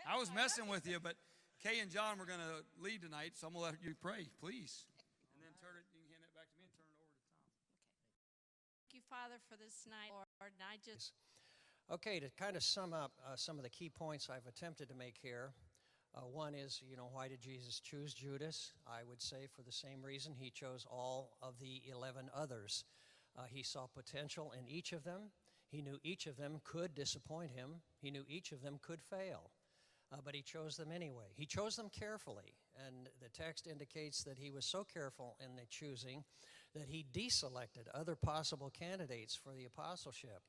I was messing with you, but Kay and John were going to lead tonight, so I'm going to let you pray, please. And then turn it, you can hand it back to me and turn it over to Tom. Thank you, Father, for this night, Lord. And I just Okay, to kind of sum up some of the key points I've attempted to make here. One is, why did Jesus choose Judas? I would say for the same reason he chose all of the 11 others. He saw potential in each of them. He knew each of them could disappoint him. He knew each of them could fail. But he chose them anyway. He chose them carefully, and the text indicates that he was so careful in the choosing that he deselected other possible candidates for the apostleship.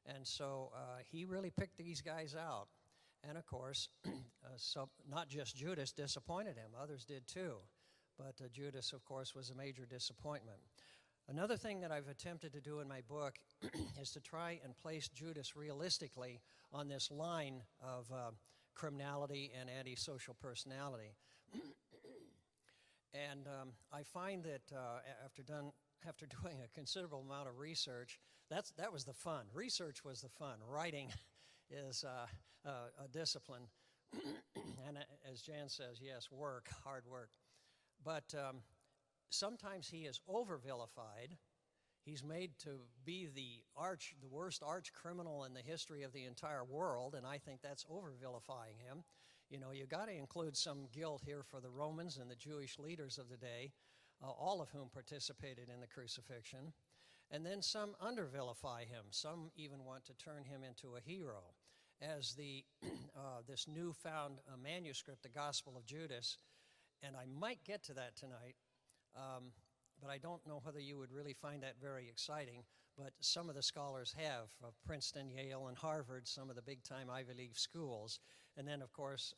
And so he really picked these guys out. And of course, so not just Judas disappointed him, others did too. But Judas, of course, was a major disappointment. Another thing that I've attempted to do in my book is to try and place Judas realistically on this line of criminality and antisocial personality. And I find that after doing a considerable amount of research, that was the fun. Research was the fun. Writing is a discipline. And as Jan says, yes, work, hard work. But sometimes he is over-vilified. He's made to be the worst arch criminal in the history of the entire world, and I think that's over-vilifying him. You got to include some guilt here for the Romans and the Jewish leaders of the day, all of whom participated in the crucifixion. And then some under-vilify him. Some even want to turn him into a hero. As this newfound manuscript, the Gospel of Judas, and I might get to that tonight, but I don't know whether you would really find that very exciting, but some of the scholars have, Princeton, Yale, and Harvard, some of the big-time Ivy League schools. And then, of course,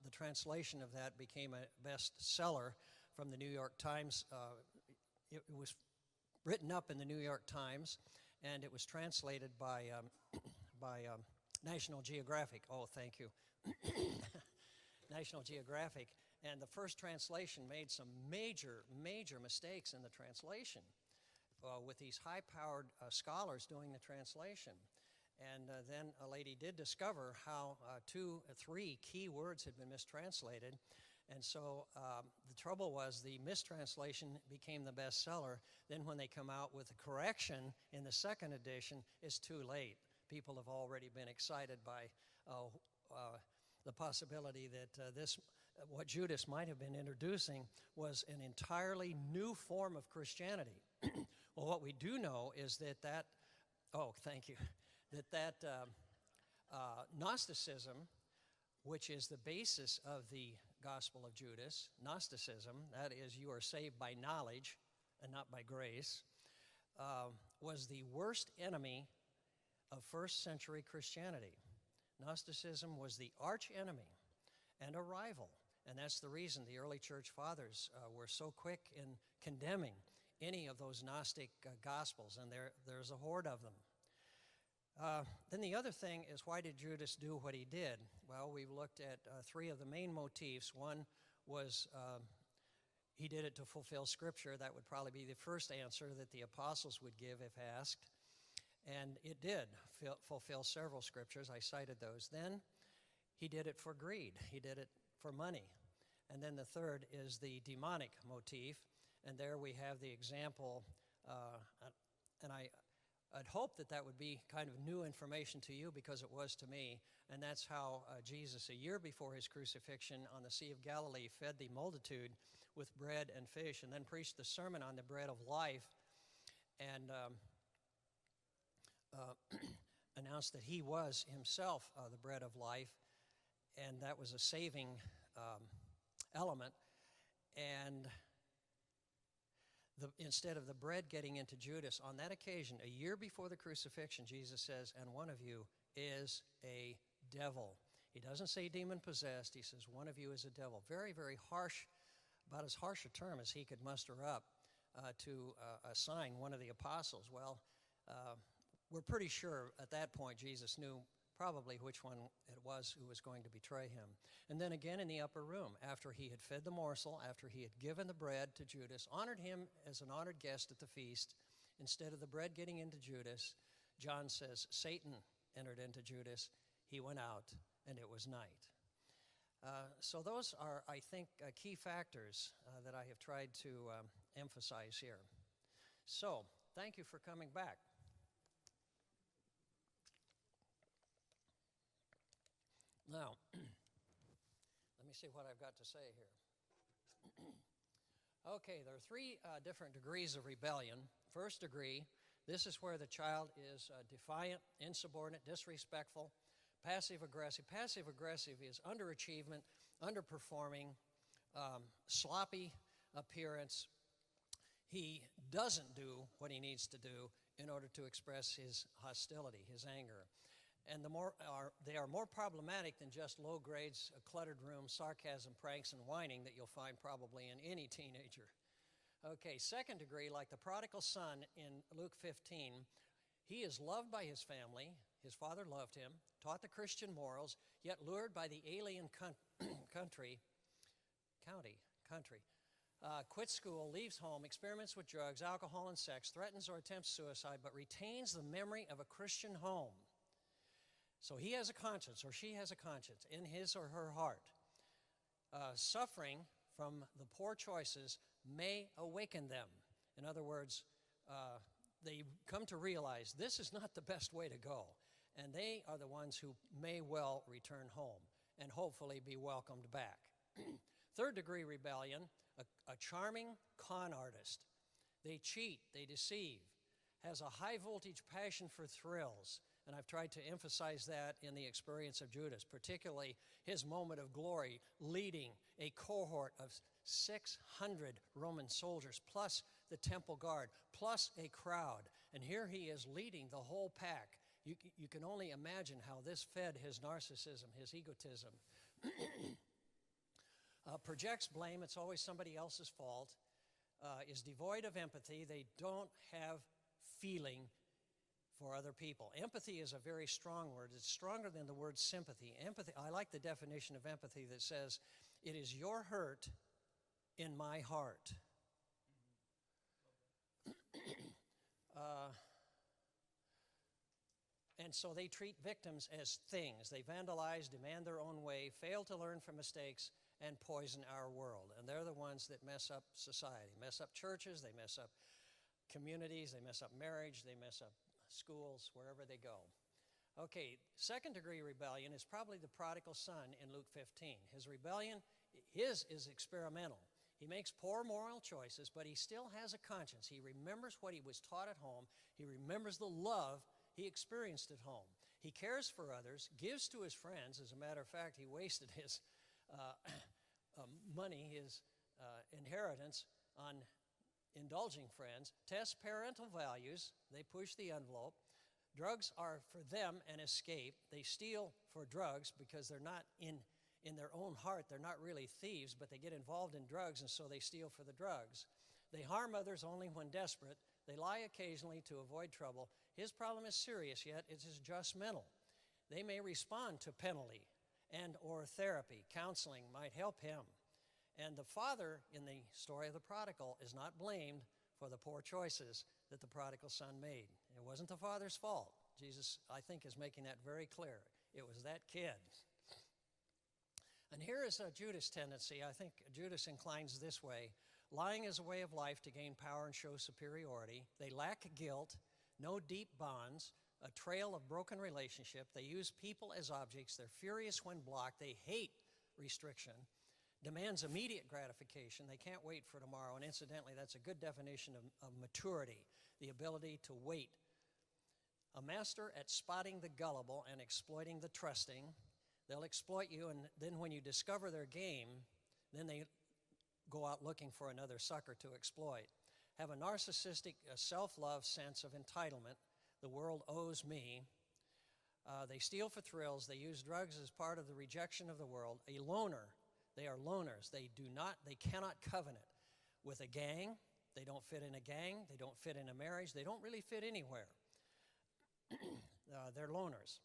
the translation of that became a bestseller from the New York Times. It was written up in the New York Times, and it was translated by National Geographic. Oh, thank you. National Geographic. And the first translation made some major, major mistakes in the translation with these high-powered scholars doing the translation. And then a lady did discover how 2 or 3 key words had been mistranslated. And so the trouble was the mistranslation became the bestseller. Then when they come out with a correction in the second edition, it's too late. People have already been excited by the possibility that what Judas might have been introducing was an entirely new form of Christianity. Well, what we do know is that Gnosticism, which is the basis of the Gospel of Judas, Gnosticism, that is, you are saved by knowledge and not by grace, was the worst enemy of first century Christianity. Gnosticism was the arch enemy and a rival. And that's the reason the early church fathers were so quick in condemning any of those Gnostic gospels, and there's a horde of them. Then the other thing is, why did Judas do what he did? Well, we've looked at 3 of the main motifs. One was he did it to fulfill Scripture. That would probably be the first answer that the apostles would give if asked. And it did fulfill several Scriptures. I cited those. Then he did it for greed. He did it for money. And then the third is the demonic motif. And there we have the example, and I'd hope that would be kind of new information to you, because it was to me. And that's how Jesus, a year before his crucifixion on the Sea of Galilee, fed the multitude with bread and fish, and then preached the sermon on the bread of life, and announced that he was himself the bread of life, and that was a saving element. And instead of the bread getting into Judas, on that occasion, a year before the crucifixion, Jesus says, and one of you is a devil. He doesn't say demon-possessed. He says one of you is a devil. Very, very harsh, about as harsh a term as he could muster up to assign one of the apostles. Well, we're pretty sure at that point Jesus knew probably which one it was who was going to betray him. And then again in the upper room, after he had fed the morsel, after he had given the bread to Judas, honored him as an honored guest at the feast, instead of the bread getting into Judas, John says Satan entered into Judas. He went out, and it was night. So those are, I think, key factors that I have tried to emphasize here. So, thank you for coming back. Now, let me see what I've got to say here. Okay, there are three different degrees of rebellion. First degree, this is where the child is defiant, insubordinate, disrespectful, passive-aggressive. Passive-aggressive is underachievement, underperforming, sloppy appearance. He doesn't do what he needs to do in order to express his hostility, his anger. And they are more problematic than just low grades, a cluttered room, sarcasm, pranks, and whining that you'll find probably in any teenager. Okay, second degree, like the prodigal son in Luke 15, he is loved by his family. His father loved him, taught the Christian morals, yet lured by the alien country, quits school, leaves home, experiments with drugs, alcohol, and sex, threatens or attempts suicide, but retains the memory of a Christian home. So he has a conscience, or she has a conscience, in his or her heart. Suffering from the poor choices may awaken them. In other words, they come to realize this is not the best way to go, and they are the ones who may well return home and hopefully be welcomed back. Third degree rebellion, a charming con artist. They cheat, they deceive, has a high voltage passion for thrills, and I've tried to emphasize that in the experience of Judas, particularly his moment of glory leading a cohort of 600 Roman soldiers, plus the temple guard, plus a crowd. And here he is leading the whole pack. You can only imagine how this fed his narcissism, his egotism. Projects blame, it's always somebody else's fault, is devoid of empathy. They don't have feeling for other people. Empathy is a very strong word. It's stronger than the word sympathy. Empathy, I like the definition of empathy that says, it is your hurt in my heart. And so they treat victims as things. They vandalize, demand their own way, fail to learn from mistakes, and poison our world. And they're the ones that mess up society, mess up churches, they mess up communities, they mess up marriage, they mess up schools, wherever they go. Okay, second degree rebellion is probably the prodigal son in Luke 15. His rebellion, his is experimental. He makes poor moral choices, but he still has a conscience. He remembers what he was taught at home. He remembers the love he experienced at home. He cares for others, gives to his friends. As a matter of fact, he wasted his money, his inheritance on indulging friends, tests parental values. They push the envelope. Drugs are for them an escape. They steal for drugs because they're not in their own heart, they're not really thieves, but they get involved in drugs, and so they steal for the drugs. They harm others only when desperate. They lie occasionally to avoid trouble. His problem is serious, yet it is just mental. They may respond to penalty and or therapy. Counseling might help him. And the father in the story of the prodigal is not blamed for the poor choices that the prodigal son made. It wasn't the father's fault. Jesus, I think, is making that very clear. It was that kid. And here is a Judas tendency. I think Judas inclines this way. Lying is a way of life to gain power and show superiority. They lack guilt, no deep bonds, a trail of broken relationship. They use people as objects. They're furious when blocked. They hate restriction. Demands immediate gratification. They can't wait for tomorrow. And incidentally, that's a good definition of maturity, the ability to wait. A master at spotting the gullible and exploiting the trusting. They'll exploit you, and then when you discover their game, then they go out looking for another sucker to exploit. Have a narcissistic, self-love sense of entitlement. The world owes me. They steal for thrills. They use drugs as part of the rejection of the world. A loner. They are loners. They cannot covenant with a gang. They don't fit in a gang. They don't fit in a marriage. They don't really fit anywhere. They're loners.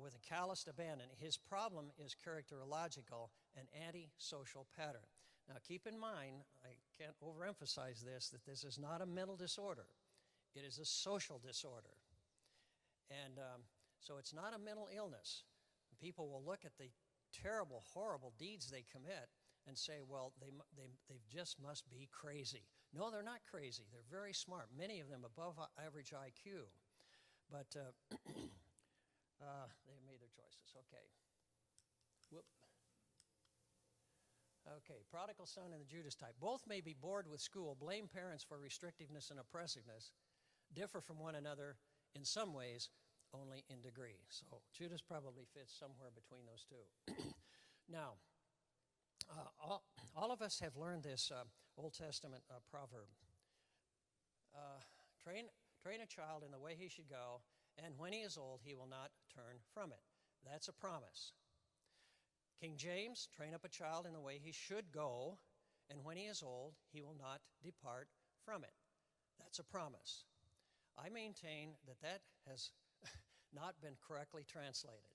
With a calloused abandon. His problem is characterological, an antisocial pattern. Now keep in mind, I can't overemphasize this, that this is not a mental disorder. It is a social disorder. And so it's not a mental illness. People will look at the terrible, horrible deeds they commit and say, well, they just must be crazy. No, they're not crazy. They're very smart, many of them above average IQ. But they made their choices. Okay. Whoop. Okay, prodigal son and the Judas type. Both may be bored with school, blame parents for restrictiveness and oppressiveness, differ from one another in some ways, only in degree. So Judas probably fits somewhere between those two. Now, all of us have learned this Old Testament proverb. Train a child in the way he should go, and when he is old, he will not turn from it. That's a promise. King James, train up a child in the way he should go, and when he is old, he will not depart from it. That's a promise. I maintain that has not been correctly translated.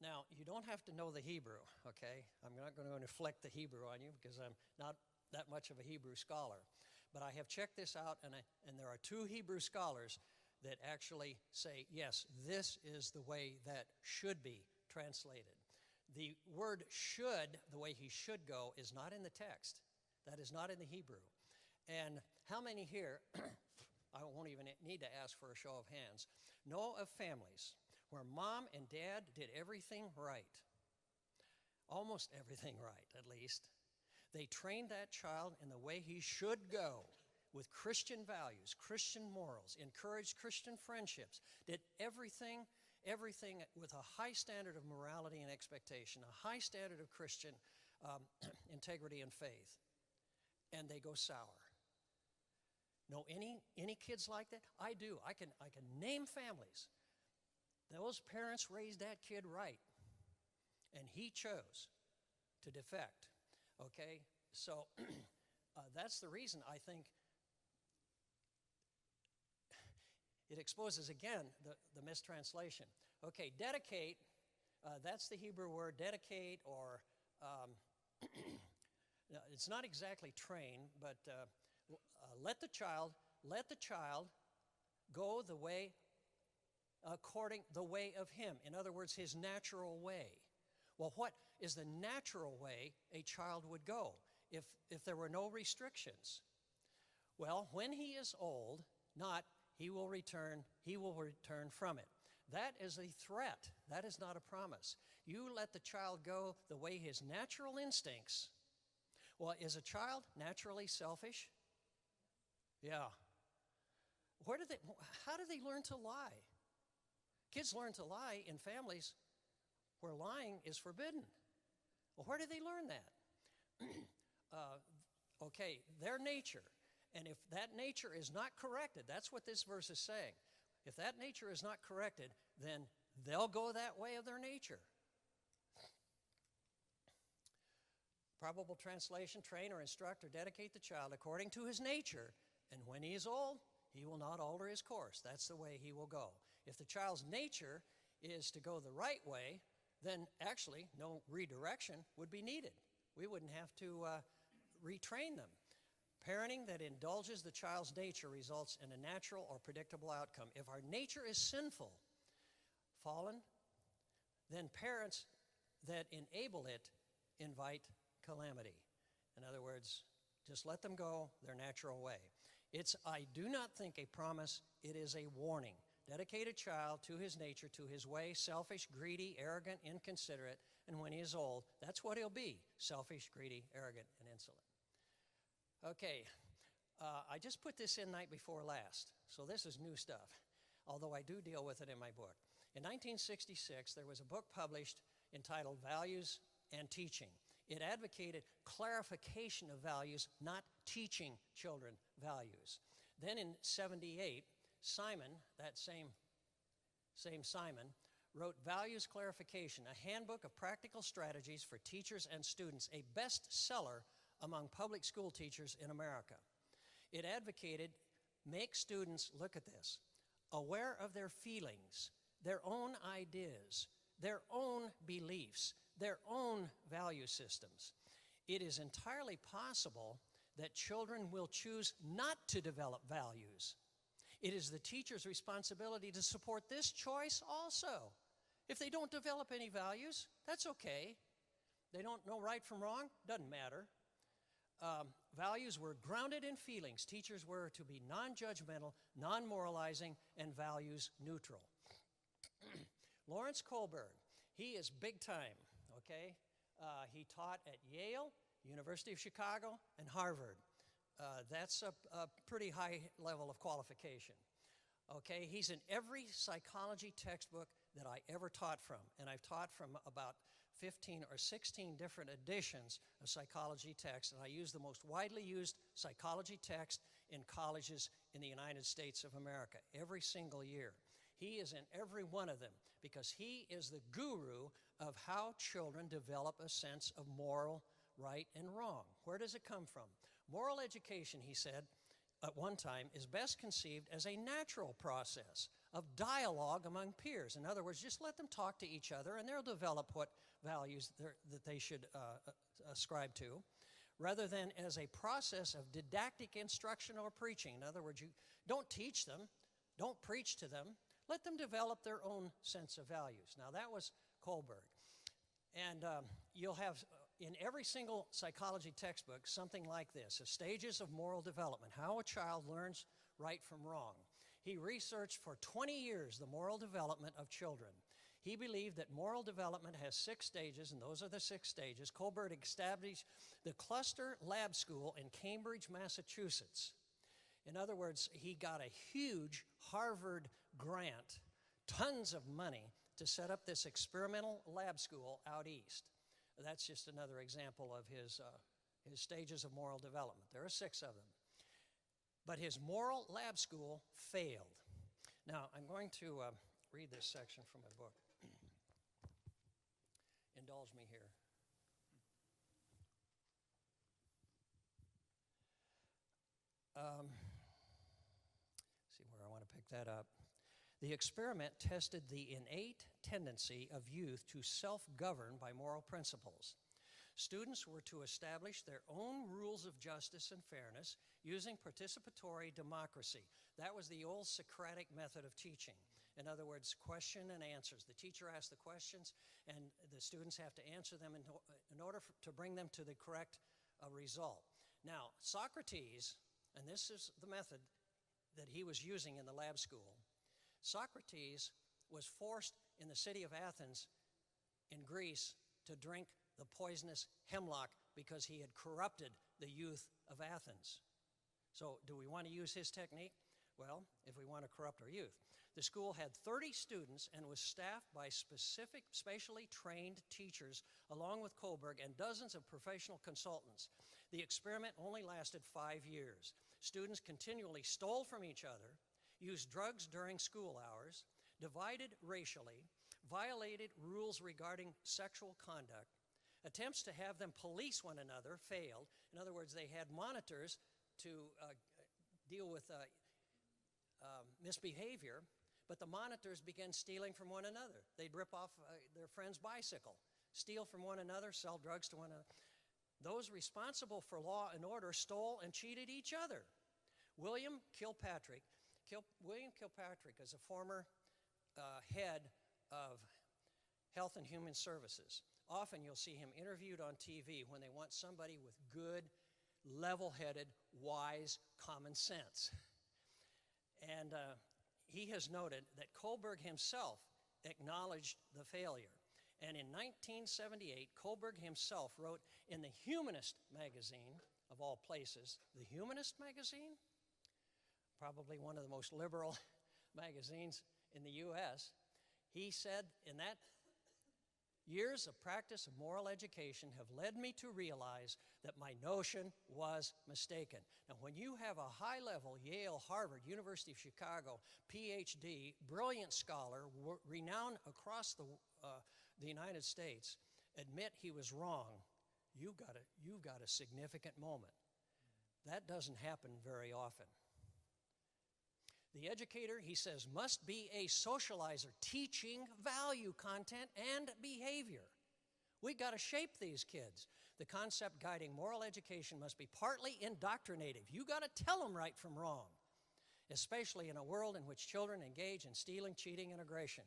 Now, you don't have to know the Hebrew, okay? I'm not going to inflict the Hebrew on you because I'm not that much of a Hebrew scholar. But I have checked this out, and there are two Hebrew scholars that actually say, yes, this is the way that should be translated. The word should, the way he should go, is not in the text. That is not in the Hebrew. And how many here, I won't even need to ask for a show of hands, know of families where mom and dad did everything right, almost everything right, at least. They trained that child in the way he should go, with Christian values, Christian morals, encouraged Christian friendships, did everything with a high standard of morality and expectation, a high standard of Christian integrity and faith, and they go sour. Know any kids like that? I do. I can name families. Those parents raised that kid right, and he chose to defect. Okay, so that's the reason I think it exposes again the mistranslation. Okay, dedicate, that's the Hebrew word, dedicate, or it's not exactly train, but let the child go the way according the way of him. In other words, his natural way. Well, what is the natural way a child would go if there were no restrictions? Well, when he is old, he will return from it. That is a threat. That is not a promise. You let the child go the way his natural instincts. Well, is a child naturally selfish? Yeah. How do they learn to lie? Kids learn to lie in families where lying is forbidden. Well, where do they learn that? Okay, their nature. And if that nature is not corrected, that's what this verse is saying. If that nature is not corrected, then they'll go that way of their nature. Probable translation, train or instruct or dedicate the child according to his nature, and when he is old, he will not alter his course. That's the way he will go. If the child's nature is to go the right way, then actually no redirection would be needed. We wouldn't have to retrain them. Parenting that indulges the child's nature results in a natural or predictable outcome. If our nature is sinful, fallen, then parents that enable it invite calamity. In other words, just let them go their natural way. I do not think a promise, it is a warning. Dedicate a child to his nature, to his way, selfish, greedy, arrogant, inconsiderate, and when he is old, that's what he'll be, selfish, greedy, arrogant, and insolent. Okay, I just put this in night before last, so this is new stuff, although I do deal with it in my book. In 1966, there was a book published entitled Values and Teaching. It advocated clarification of values, not teaching children values. Then in 78, Simon, that same Simon, wrote Values Clarification, a handbook of practical strategies for teachers and students, a bestseller among public school teachers in America. It advocated make students, look at this, aware of their feelings, their own ideas, their own beliefs, their own value systems. It is entirely possible that children will choose not to develop values. It is the teacher's responsibility to support this choice also. If they don't develop any values, that's okay. They don't know right from wrong, doesn't matter. Values were grounded in feelings. Teachers were to be non-judgmental, non-moralizing, and values neutral. Lawrence Kohlberg, he is big time, okay? He taught at Yale, University of Chicago, and Harvard. That's a pretty high level of qualification. Okay, he's in every psychology textbook that I ever taught from, and I've taught from about 15 or 16 different editions of psychology text, and I use the most widely used psychology text in colleges in the United States of America every single year. He is in every one of them because he is the guru of how children develop a sense of moral right and wrong. Where does it come from? Moral education, he said, at one time, is best conceived as a natural process of dialogue among peers. In other words, just let them talk to each other and they'll develop what values that they should ascribe to, rather than as a process of didactic instruction or preaching. In other words, you don't teach them, don't preach to them, let them develop their own sense of values. Now that was Kohlberg. And you'll have in every single psychology textbook something like this, the stages of moral development, how a child learns right from wrong. He researched for 20 years the moral development of children. He believed that moral development has 6 stages, and those are the 6 stages. Kohlberg established the Cluster Lab School in Cambridge, Massachusetts. In other words, he got a huge Harvard grant, tons of money, to set up this experimental lab school out east. That's just another example of his stages of moral development. There are 6 of them. But his moral lab school failed. Now, I'm going to read this section from my book. Indulge me here. See where I want to pick that up. The experiment tested the innate tendency of youth to self-govern by moral principles. Students were to establish their own rules of justice and fairness using participatory democracy. That was the old Socratic method of teaching. In other words, question and answers. The teacher asks the questions, and the students have to answer them in order to bring them to the correct result. Now, Socrates, and this is the method that he was using in the lab school, Socrates was forced in the city of Athens in Greece to drink the poisonous hemlock because he had corrupted the youth of Athens. So do we want to use his technique? Well, if we want to corrupt our youth. The school had 30 students and was staffed by specific, spatially trained teachers along with Kohlberg and dozens of professional consultants. The experiment only lasted 5 years. Students continually stole from each other, used drugs during school hours, divided racially, violated rules regarding sexual conduct. Attempts to have them police one another failed. In other words, they had monitors to deal with misbehavior, but the monitors began stealing from one another. They'd rip off their friend's bicycle, steal from one another, sell drugs to one another. Those responsible for law and order stole and cheated each other. William Kilpatrick is a former head of Health and Human Services. Often you'll see him interviewed on TV when they want somebody with good, level-headed, wise common sense. And he has noted that Kohlberg himself acknowledged the failure. And in 1978, Kohlberg himself wrote in the Humanist magazine, of all places, the Humanist magazine, probably one of the most liberal magazines in the U.S., he said, in that years of practice of moral education have led me to realize that my notion was mistaken. Now, when you have a high-level Yale, Harvard, University of Chicago, PhD, brilliant scholar, renowned across the United States, admit he was wrong, you've got a significant moment. That doesn't happen very often. The educator, he says, must be a socializer, teaching value, content, and behavior. We've got to shape these kids. The concept guiding moral education must be partly indoctrinative. You've got to tell them right from wrong, especially in a world in which children engage in stealing, cheating, and aggression.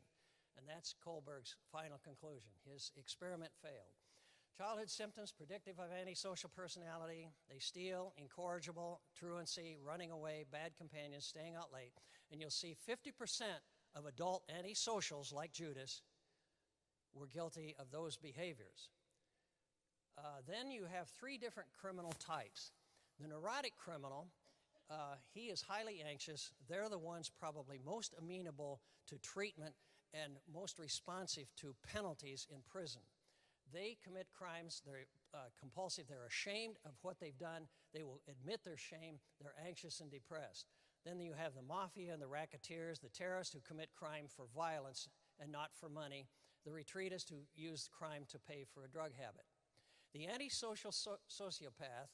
And that's Kohlberg's final conclusion. His experiment failed. Childhood symptoms predictive of antisocial personality. They steal, incorrigible, truancy, running away, bad companions, staying out late. And you'll see 50% of adult antisocials like Judas were guilty of those behaviors. Then you have three different criminal types. The neurotic criminal, he is highly anxious. They're the ones probably most amenable to treatment and most responsive to penalties in prison. They commit crimes, they're compulsive, they're ashamed of what they've done, they will admit their shame, they're anxious and depressed. Then you have the mafia and the racketeers, the terrorists who commit crime for violence and not for money, the retreatists who use crime to pay for a drug habit. The antisocial sociopath,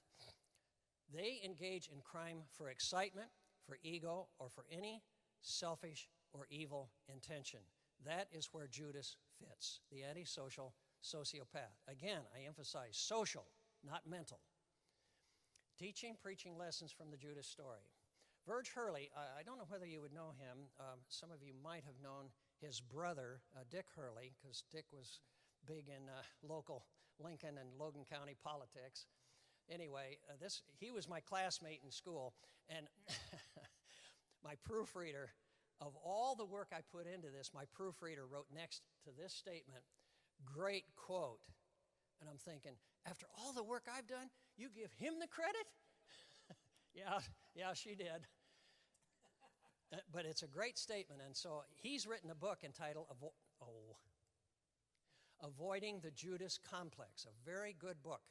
they engage in crime for excitement, for ego, or for any selfish or evil intention. That is where Judas fits, the antisocial sociopath. Again, I emphasize social, not mental. Teaching, preaching lessons from the Judas story. Virg Hurley, I don't know whether you would know him. Some of you might have known his brother, Dick Hurley, because Dick was big in local Lincoln and Logan County politics. Anyway, he was my classmate in school, and my proofreader, of all the work I put into this, my proofreader wrote next to this statement, "Great quote." And I'm thinking, after all the work I've done, you give him the credit? Yeah, she did. But it's a great statement, and so he's written a book entitled Avoiding the Judas Complex, a very good book.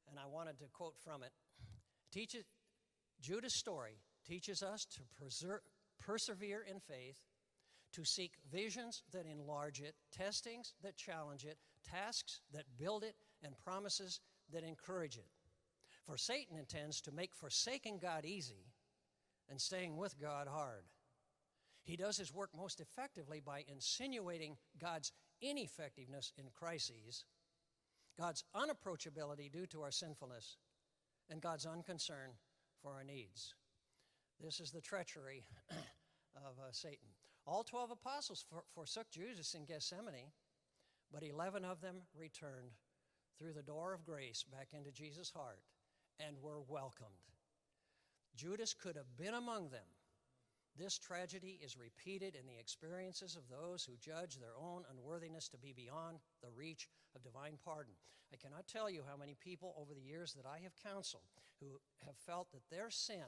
And I wanted to quote from it. Judas' story teaches us to persevere in faith, to seek visions that enlarge it, testings that challenge it, tasks that build it, and promises that encourage it. For Satan intends to make forsaking God easy and staying with God hard. He does his work most effectively by insinuating God's ineffectiveness in crises, God's unapproachability due to our sinfulness, and God's unconcern for our needs. This is the treachery of Satan. All 12 apostles forsook Judas in Gethsemane, but 11 of them returned through the door of grace back into Jesus' heart and were welcomed. Judas could have been among them. This tragedy is repeated in the experiences of those who judge their own unworthiness to be beyond the reach of divine pardon. I cannot tell you how many people over the years that I have counseled who have felt that their sin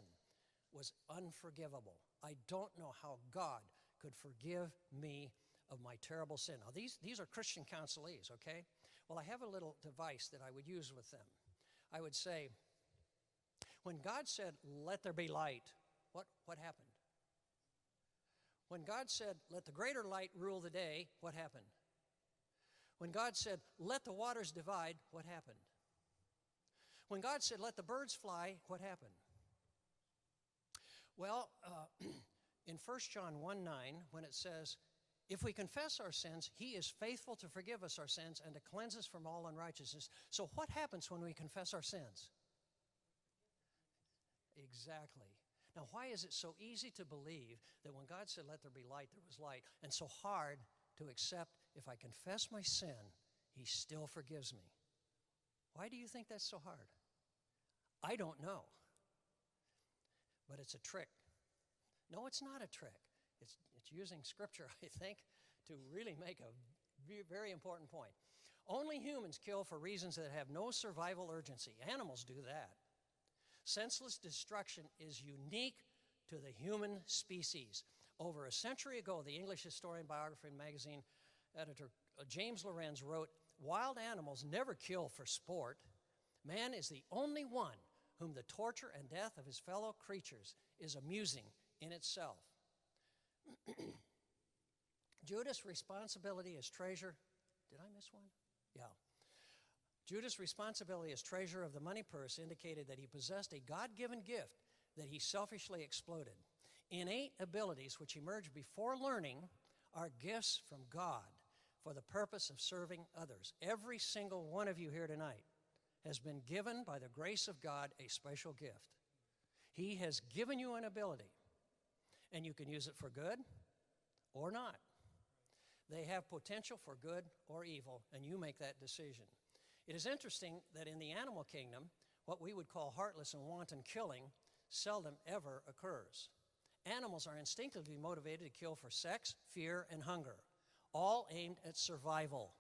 was unforgivable. I don't know how God could forgive me of my terrible sin. Now, these are Christian counselees, okay? Well, I have a little device that I would use with them. I would say, when God said, "Let there be light," what happened? When God said, "Let the greater light rule the day," what happened? When God said, "Let the waters divide," what happened? When God said, "Let the birds fly," what happened? Well, in 1 John 1:9, when it says, "If we confess our sins, he is faithful to forgive us our sins and to cleanse us from all unrighteousness." So what happens when we confess our sins? Exactly. Now, why is it so easy to believe that when God said, "Let there be light," there was light, and so hard to accept if I confess my sin, he still forgives me? Why do you think that's so hard? I don't know. But it's a trick. No, it's not a trick. It's using Scripture, I think, to really make a very important point. Only humans kill for reasons that have no survival urgency. Animals do that. Senseless destruction is unique to the human species. Over a century ago, the English historian, biographer, and magazine editor James Lorenz wrote, "Wild animals never kill for sport. Man is the only one whom the torture and death of his fellow creatures is amusing in itself." Judas' responsibility as treasurer. Did I miss one? Yeah. Judas' responsibility as treasurer of the money purse indicated that he possessed a God-given gift that he selfishly exploited. Innate abilities which emerge before learning are gifts from God for the purpose of serving others. Every single one of you here tonight has been given by the grace of God a special gift. He has given you an ability, and you can use it for good or not. They have potential for good or evil, and you make that decision. It is interesting that in the animal kingdom, what we would call heartless and wanton killing seldom ever occurs. Animals are instinctively motivated to kill for sex, fear, and hunger, all aimed at survival.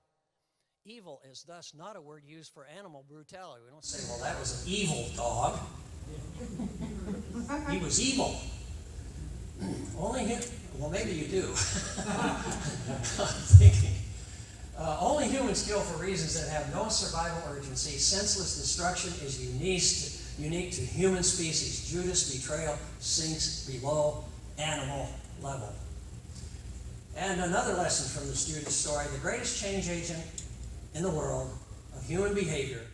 Evil is thus not a word used for animal brutality. We don't say, well, that was an evil dog. He was evil. Only him. Well, maybe you do. I'm thinking. Only humans kill for reasons that have no survival urgency. Senseless destruction is unique to human species. Judas' betrayal sinks below animal level. And another lesson from this Judas story, the greatest change agent in the world of human behavior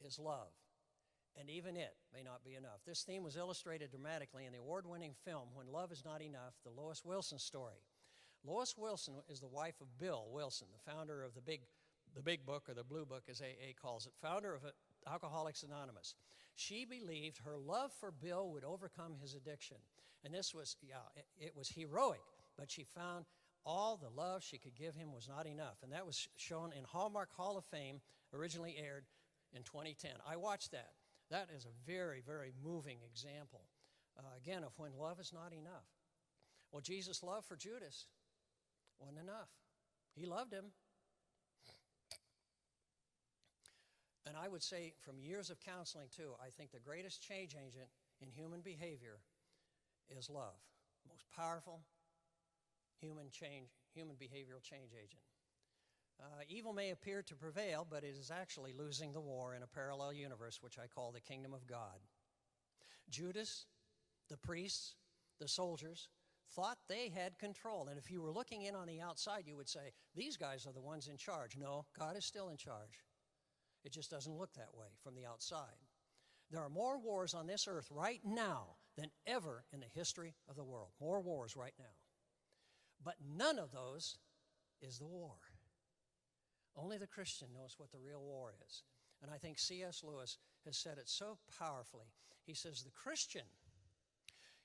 is love. And even it may not be enough. This theme was illustrated dramatically in the award-winning film, When Love Is Not Enough, the Lois Wilson story. Lois Wilson is the wife of Bill Wilson, the founder of the big book, or the blue book as AA calls it, founder of Alcoholics Anonymous. She believed her love for Bill would overcome his addiction. And this was, it was heroic, but she found all the love she could give him was not enough. And that was shown in Hallmark Hall of Fame, originally aired in 2010. I watched that. That is a very, very moving example, again, of when love is not enough. Well, Jesus' love for Judas wasn't enough. He loved him. And I would say from years of counseling, too, I think the greatest change agent in human behavior is love. Most powerful human behavioral change agent. Evil may appear to prevail, but it is actually losing the war in a parallel universe, which I call the kingdom of God. Judas, the priests, the soldiers, thought they had control. And if you were looking in on the outside, you would say, these guys are the ones in charge. No, God is still in charge. It just doesn't look that way from the outside. There are more wars on this earth right now than ever in the history of the world. More wars right now. But none of those is the war. Only the Christian knows what the real war is. And I think C.S. Lewis has said it so powerfully. He says the Christian,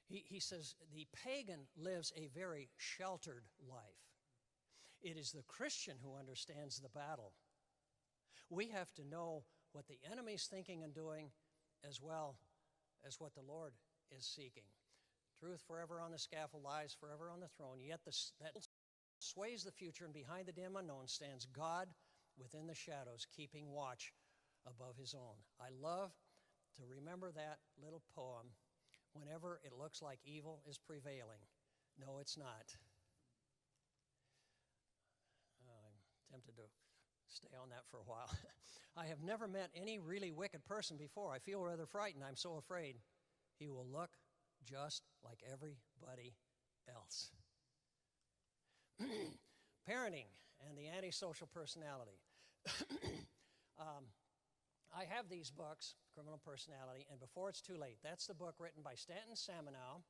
he says the pagan lives a very sheltered life. It is the Christian who understands the battle. We have to know what the enemy's thinking and doing as well as what the Lord is seeking. Truth forever on the scaffold, lies forever on the throne, yet that sways the future, and behind the dim unknown stands God within the shadows, keeping watch above his own. I love to remember that little poem whenever it looks like evil is prevailing. No, it's not. I'm tempted to stay on that for a while. I have never met any really wicked person before. I feel rather frightened. I'm so afraid he will look just like everybody else. Parenting and the antisocial personality. I have these books, Criminal Personality, and Before It's Too Late. That's the book written by Stanton Samanow,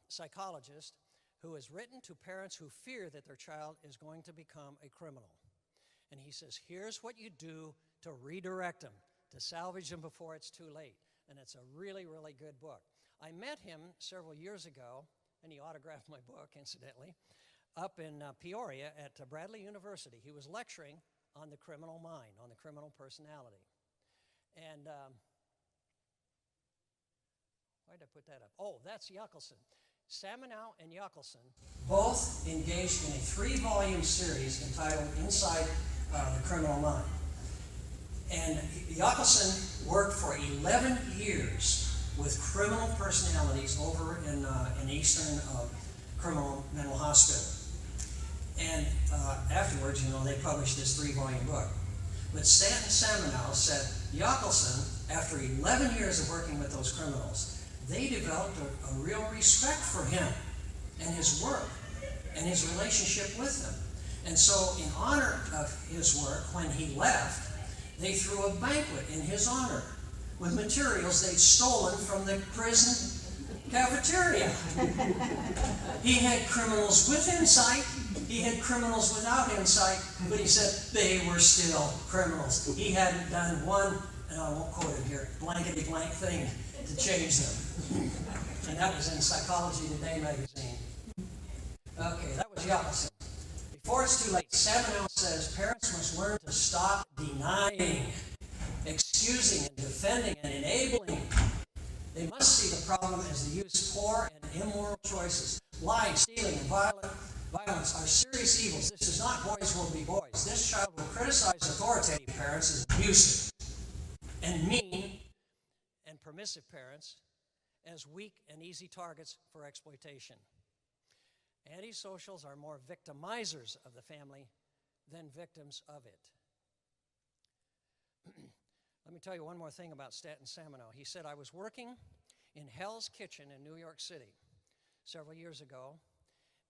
psychologist, who is written to parents who fear that their child is going to become a criminal. And he says, here's what you do to redirect them, to salvage them before it's too late. And it's a really, really good book. I met him several years ago, and he autographed my book, incidentally, up in Peoria at Bradley University. He was lecturing on the criminal mind, on the criminal personality. And why did I put that up? Oh, that's Yuckelson. Samanow and Yuckelson both engaged in a 3-volume series entitled Inside the Criminal Mind. And Yuckelson worked for 11 years with criminal personalities over in Eastern Criminal Mental Hospital. And afterwards, they published this 3-volume book. But Stanton Samanow said Yuckelson, after 11 years of working with those criminals, they developed a real respect for him and his work and his relationship with them. And so in honor of his work, when he left, they threw a banquet in his honor with materials they'd stolen from the prison cafeteria. He had criminals with insight, he had criminals without insight, but he said they were still criminals. He hadn't done one, and I won't quote it here, blankety blank thing to change them. And that was in Psychology Today magazine. Okay, that was Yuckelson. Before it's too late, Samuel says parents must learn to stop denying, excusing and defending and enabling. They must see the problem as the youth's poor and immoral choices. Lying, stealing, and violence are serious evils. This is not boys will be boys. This child will criticize authoritative parents as abusive and mean, and permissive parents as weak and easy targets for exploitation. Antisocials are more victimizers of the family than victims of it. Let me tell you one more thing about Stanton Samino. He said, I was working in Hell's Kitchen in New York City several years ago,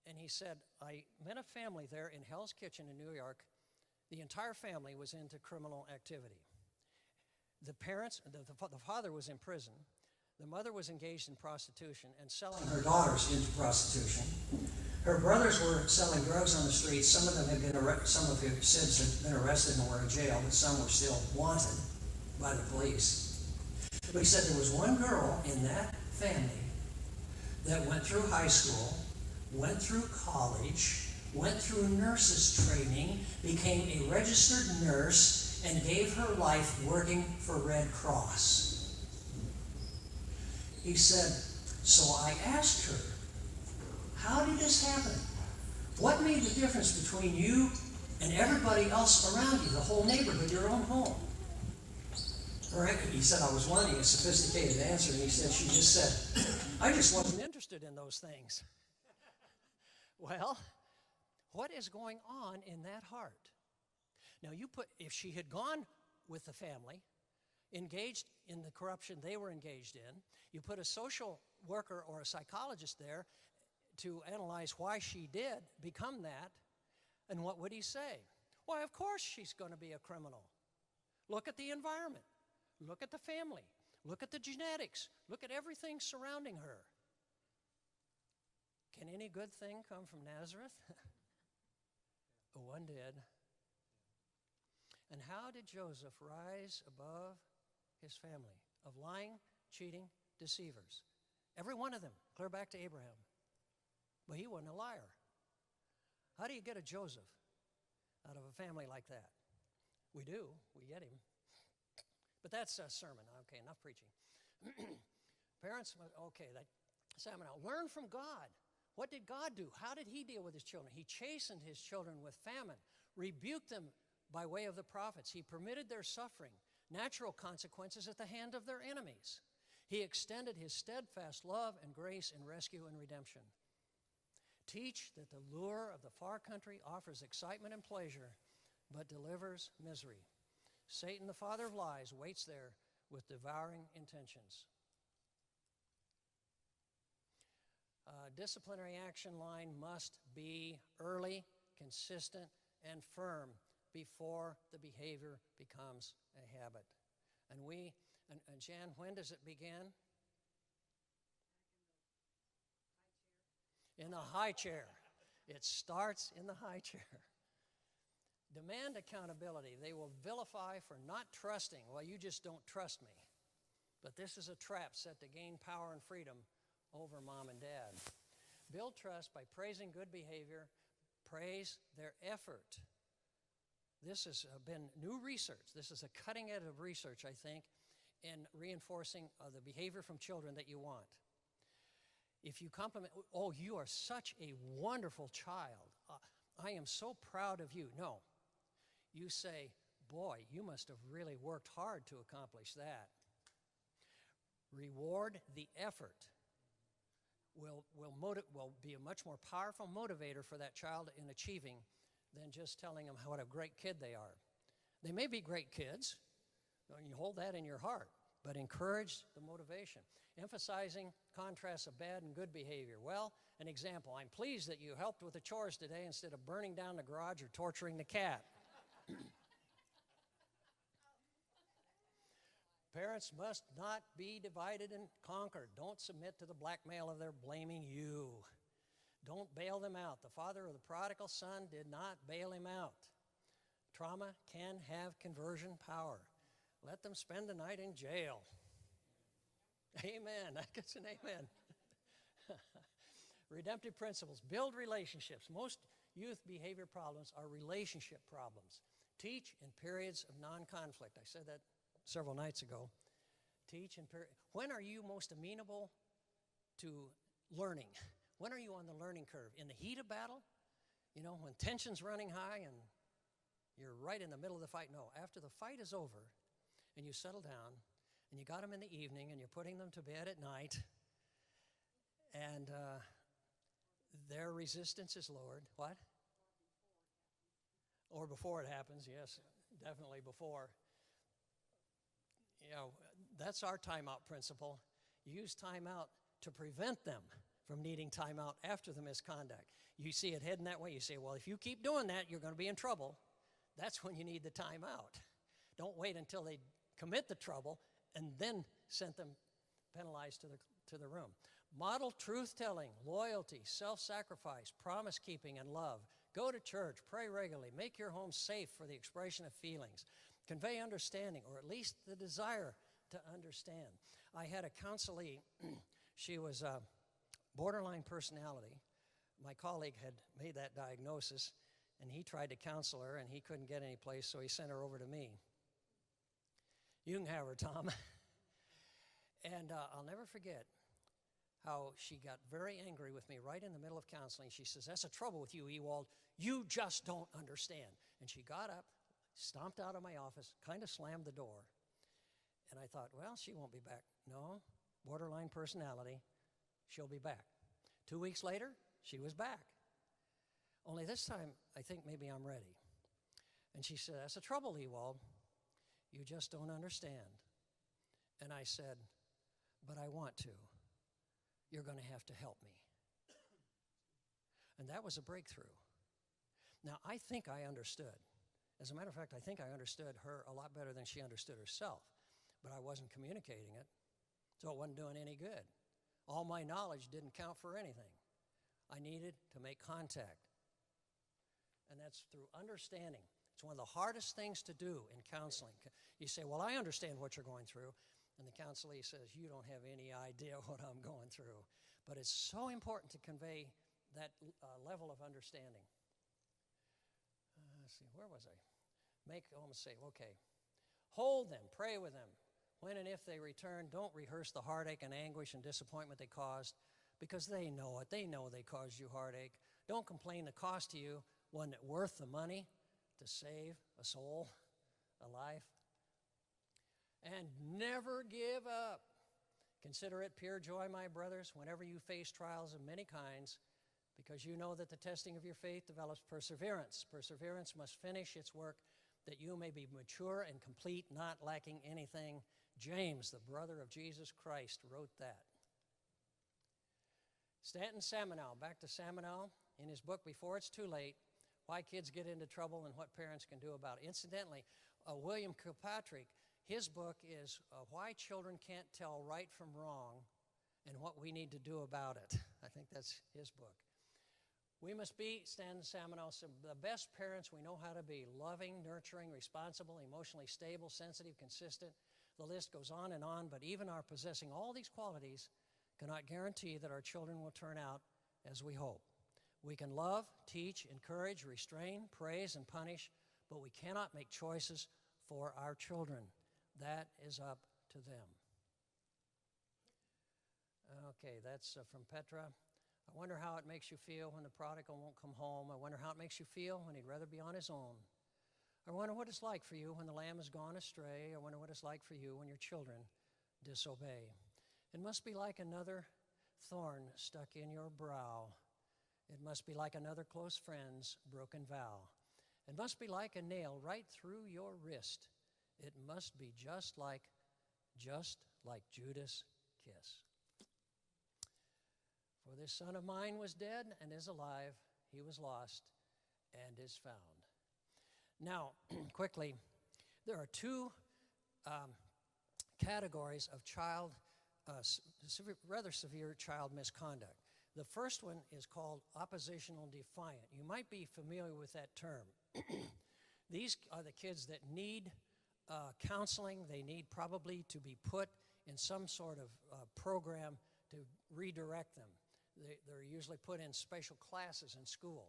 and he said, I met a family there in Hell's Kitchen in New York. The entire family was into criminal activity. The parents, the father was in prison. The mother was engaged in prostitution and selling her daughters into prostitution. Her brothers were selling drugs on the streets. Some of them had been some of his sons had been arrested and were in jail, but some were still wanted by the police. But he said there was one girl in that family that went through high school, went through college, went through nurses training, became a registered nurse, and gave her life working for Red Cross. He said, so I asked her, how did this happen? What made the difference between you and everybody else around you, the whole neighborhood, your own home? He said, I was wanting a sophisticated answer, and he said, she just said, I just wasn't interested in those things. Well, what is going on in that heart? Now, if she had gone with the family, engaged in the corruption they were engaged in, you put a social worker or a psychologist there to analyze why she did become that, and what would he say? Why, of course she's going to be a criminal. Look at the environment. Look at the family. Look at the genetics. Look at everything surrounding her. Can any good thing come from Nazareth? One did. And how did Joseph rise above his family of lying, cheating, deceivers? Every one of them, clear back to Abraham. But he wasn't a liar. How do you get a Joseph out of a family like that? We do. We get him. But that's a sermon. Okay, enough preaching. Parents, okay, Samuel, learn from God. What did God do? How did he deal with his children? He chastened his children with famine, rebuked them by way of the prophets. He permitted their suffering, natural consequences at the hand of their enemies. He extended his steadfast love and grace in rescue and redemption. Teach that the lure of the far country offers excitement and pleasure, but delivers misery. Satan, the father of lies, waits there with devouring intentions. Disciplinary action line must be early, consistent, and firm before the behavior becomes a habit. And Jan, when does it begin? In the high chair. It starts in the high chair. Demand accountability. They will vilify for not trusting. Well, you just don't trust me. But this is a trap set to gain power and freedom over mom and dad. Build trust by praising good behavior. Praise their effort. This has been new research. This is a cutting edge of research, I think, in reinforcing the behavior from children that you want. If you compliment, oh, you are such a wonderful child. I am so proud of you. No. You say, boy, you must have really worked hard to accomplish that. Reward the effort. Will be a much more powerful motivator for that child in achieving than just telling them what a great kid they are. They may be great kids. You hold that in your heart, but encourage the motivation. Emphasizing contrasts of bad and good behavior. Well, an example, I'm pleased that you helped with the chores today instead of burning down the garage or torturing the cat. Parents must not be divided and conquered. Don't submit to the blackmail of their blaming you. Don't bail them out. The father of the prodigal son did not bail him out. Trauma can have conversion power. Let them spend the night in jail. Amen. That gets an amen. Redemptive principles. Build relationships. Most youth behavior problems are relationship problems. Teach in periods of non-conflict. I said that several nights ago. Teach in periods. When are you most amenable to learning? When are you on the learning curve? In the heat of battle? You know, when tension's running high and you're right in the middle of the fight? No, after the fight is over and you settle down and you got them in the evening and you're putting them to bed at night and their resistance is lowered. What? Or before it happens, yes, definitely before. You know, that's our timeout principle. You use timeout to prevent them from needing timeout after the misconduct. You see it heading that way, you say, well, if you keep doing that, you're going to be in trouble. That's when you need the timeout. Don't wait until they commit the trouble and then send them penalized to the room. Model truth-telling, loyalty, self-sacrifice, promise-keeping, and love. Go to church, pray regularly, make your home safe for the expression of feelings. Convey understanding, or at least the desire to understand. I had a counselee. She was a borderline personality. My colleague had made that diagnosis, and he tried to counsel her, and he couldn't get any place, so he sent her over to me. You can have her, Tom. And I'll never forget how she got very angry with me right in the middle of counseling. She says, that's the trouble with you, Ewald. You just don't understand. And she got up, stomped out of my office, kind of slammed the door. And I thought, well, she won't be back. No, borderline personality, she'll be back. 2 weeks later, she was back. Only this time, I think maybe I'm ready. And she said, that's the trouble, Ewald. You just don't understand. And I said, but I want to. You're going to have to help me. And that was a breakthrough. Now, I think I understood. As a matter of fact, I think I understood her a lot better than she understood herself. But I wasn't communicating it, so it wasn't doing any good. All my knowledge didn't count for anything. I needed to make contact. And that's through understanding. It's one of the hardest things to do in counseling. You say, well, I understand what you're going through. And the counselee says, you don't have any idea what I'm going through. But it's so important to convey that level of understanding. Let's see, where was I? Almost say, okay. Hold them, pray with them. When and if they return, don't rehearse the heartache and anguish and disappointment they caused, because they know it. They know they caused you heartache. Don't complain the cost to you wasn't it worth the money to save a soul, a life. And never give up. Consider it pure joy, my brothers, whenever you face trials of many kinds, because you know that the testing of your faith develops perseverance. Perseverance must finish its work, that you may be mature and complete, not lacking anything. James, the brother of Jesus Christ, wrote that. Stanton Samanow, back to Samanow, in his book, Before It's Too Late, Why Kids Get Into Trouble and What Parents Can Do About It. Incidentally, William Kilpatrick, his book is Why Children Can't Tell Right from Wrong and What We Need to Do About It. I think that's his book. We must be, Stanton Samanow, the best parents we know how to be. Loving, nurturing, responsible, emotionally stable, sensitive, consistent. The list goes on, but even our possessing all these qualities cannot guarantee that our children will turn out as we hope. We can love, teach, encourage, restrain, praise, and punish, but we cannot make choices for our children. That is up to them. Okay, that's from Petra. I wonder how it makes you feel when the prodigal won't come home. I wonder how it makes you feel when he'd rather be on his own. I wonder what it's like for you when the lamb has gone astray. I wonder what it's like for you when your children disobey. It must be like another thorn stuck in your brow. It must be like another close friend's broken vow. It must be like a nail right through your wrist. It must be just like Judas' kiss. For this son of mine was dead and is alive. He was lost and is found. Now, quickly, there are two categories of rather severe child misconduct. The first one is called oppositional defiant. You might be familiar with that term. These are the kids that need counseling. They need probably to be put in some sort of program to redirect them. They're usually put in special classes in school.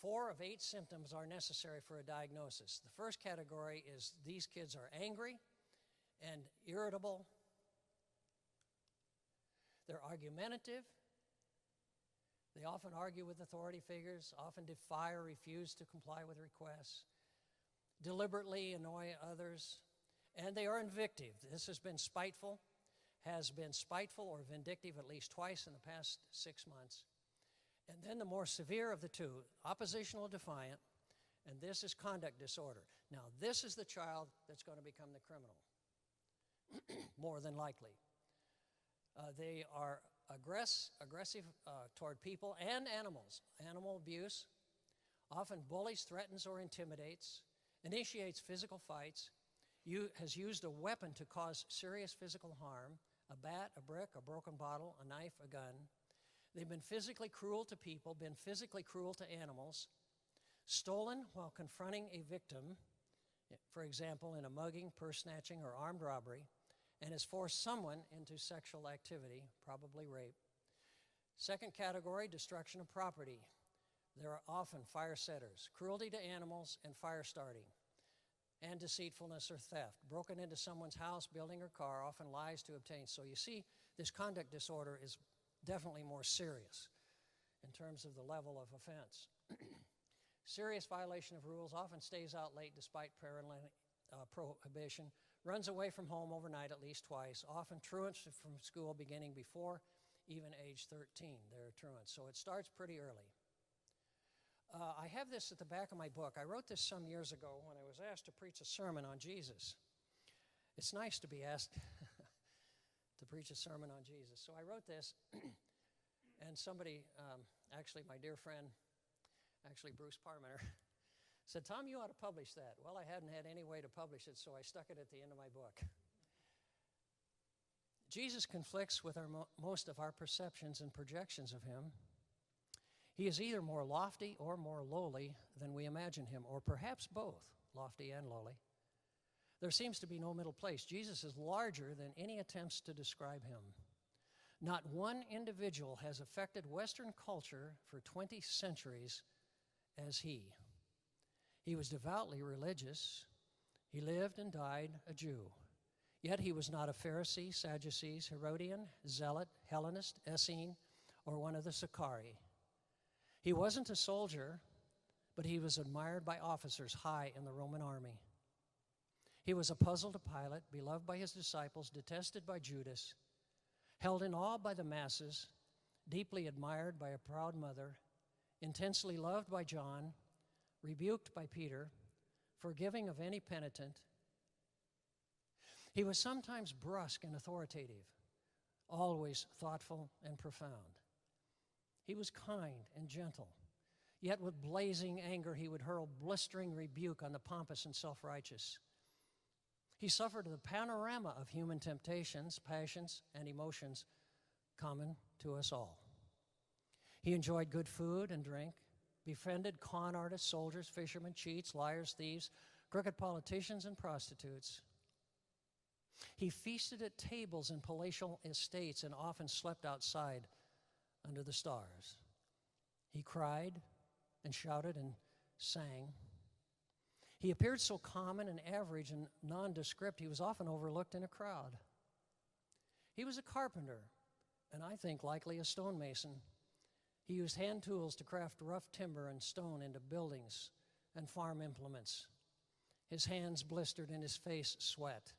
4 of 8 symptoms are necessary for a diagnosis. The first category is these kids are angry and irritable. They're argumentative. They often argue with authority figures, often defy or refuse to comply with requests, deliberately annoy others, and they are invictive. This has been spiteful or vindictive at least twice in the past 6 months. And then the more severe of the two, oppositional defiant, and this is conduct disorder. Now, this is the child that's going to become the criminal, more than likely. They are aggressive toward people and animals. Animal abuse, often bullies, threatens, or intimidates, initiates physical fights, has used a weapon to cause serious physical harm, a bat, a brick, a broken bottle, a knife, a gun. They've been physically cruel to people, been physically cruel to animals, stolen while confronting a victim, for example, in a mugging, purse snatching, or armed robbery, and has forced someone into sexual activity, probably rape. Second category, destruction of property. There are often fire setters, cruelty to animals, and fire starting, and deceitfulness or theft. Broken into someone's house, building, or car, often lies to obtain. So you see, this conduct disorder is definitely more serious in terms of the level of offense. Serious violation of rules, often stays out late despite parental prohibition, runs away from home overnight at least twice, often truants from school beginning before even age 13. They're truants, so it starts pretty early. I have this at the back of my book. I wrote this some years ago when I was asked to preach a sermon on Jesus. It's nice to be asked to preach a sermon on Jesus. So I wrote this, and somebody, actually my dear friend, Bruce Parmenter, said, "Tom, you ought to publish that." Well, I hadn't had any way to publish it, so I stuck it at the end of my book. Jesus conflicts with most of our perceptions and projections of him. He is either more lofty or more lowly than we imagine him, or perhaps both, lofty and lowly. There seems to be no middle place. Jesus is larger than any attempts to describe him. Not one individual has affected Western culture for 20 centuries as he. He was devoutly religious. He lived and died a Jew. Yet he was not a Pharisee, Sadducee, Herodian, Zealot, Hellenist, Essene, or one of the Sicarii. He wasn't a soldier, but he was admired by officers high in the Roman army. He was a puzzle to Pilate, beloved by his disciples, detested by Judas, held in awe by the masses, deeply admired by a proud mother, intensely loved by John, rebuked by Peter, forgiving of any penitent. He was sometimes brusque and authoritative, always thoughtful and profound. He was kind and gentle, yet with blazing anger he would hurl blistering rebuke on the pompous and self-righteous. He suffered the panorama of human temptations, passions, and emotions common to us all. He enjoyed good food and drink, befriended con artists, soldiers, fishermen, cheats, liars, thieves, crooked politicians, and prostitutes. He feasted at tables in palatial estates and often slept outside under the stars. He cried and shouted and sang. He appeared so common and average and nondescript, he was often overlooked in a crowd. He was a carpenter, and I think likely a stonemason. He used hand tools to craft rough timber and stone into buildings and farm implements. His hands blistered and his face sweat.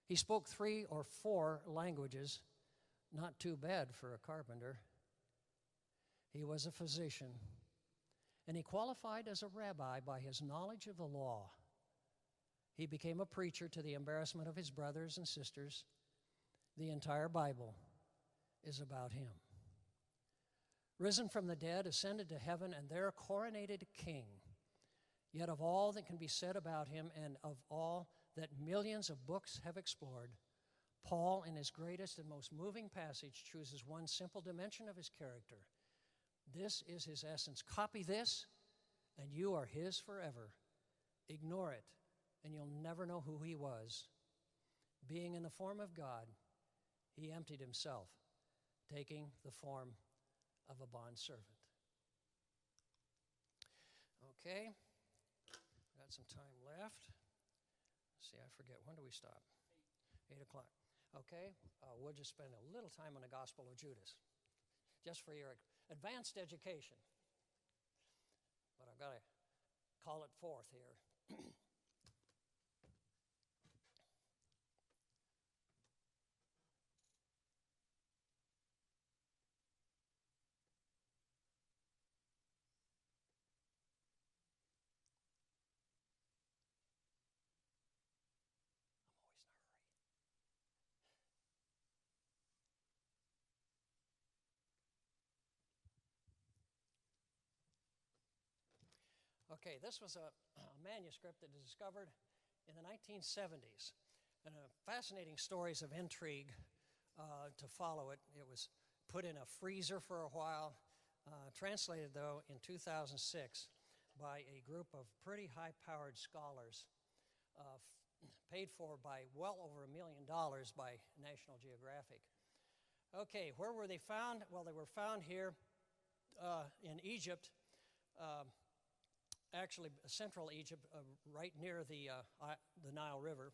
He spoke 3 or 4 languages, not too bad for a carpenter. He was a physician, and he qualified as a rabbi by his knowledge of the law. He became a preacher to the embarrassment of his brothers and sisters. The entire Bible is about him. Risen from the dead, ascended to heaven, and there coronated king. Yet of all that can be said about him, and of all that millions of books have explored, Paul, in his greatest and most moving passage, chooses one simple dimension of his character. This is his essence. Copy this, and you are his forever. Ignore it, and you'll never know who he was. Being in the form of God, he emptied himself, taking the form of a bondservant. Okay, got some time left. Let's see, I forget, when do we stop? 8 o'clock. Okay, we'll just spend a little time on the Gospel of Judas, just for your advanced education. But I've got to call it forth here. Okay, this was a manuscript that was discovered in the 1970s, and fascinating stories of intrigue to follow it. It was put in a freezer for a while, translated, though, in 2006 by a group of pretty high-powered scholars, paid for by well over $1 million by National Geographic. Okay, where were they found? Well, they were found here in Egypt, actually central Egypt, right near the Nile River,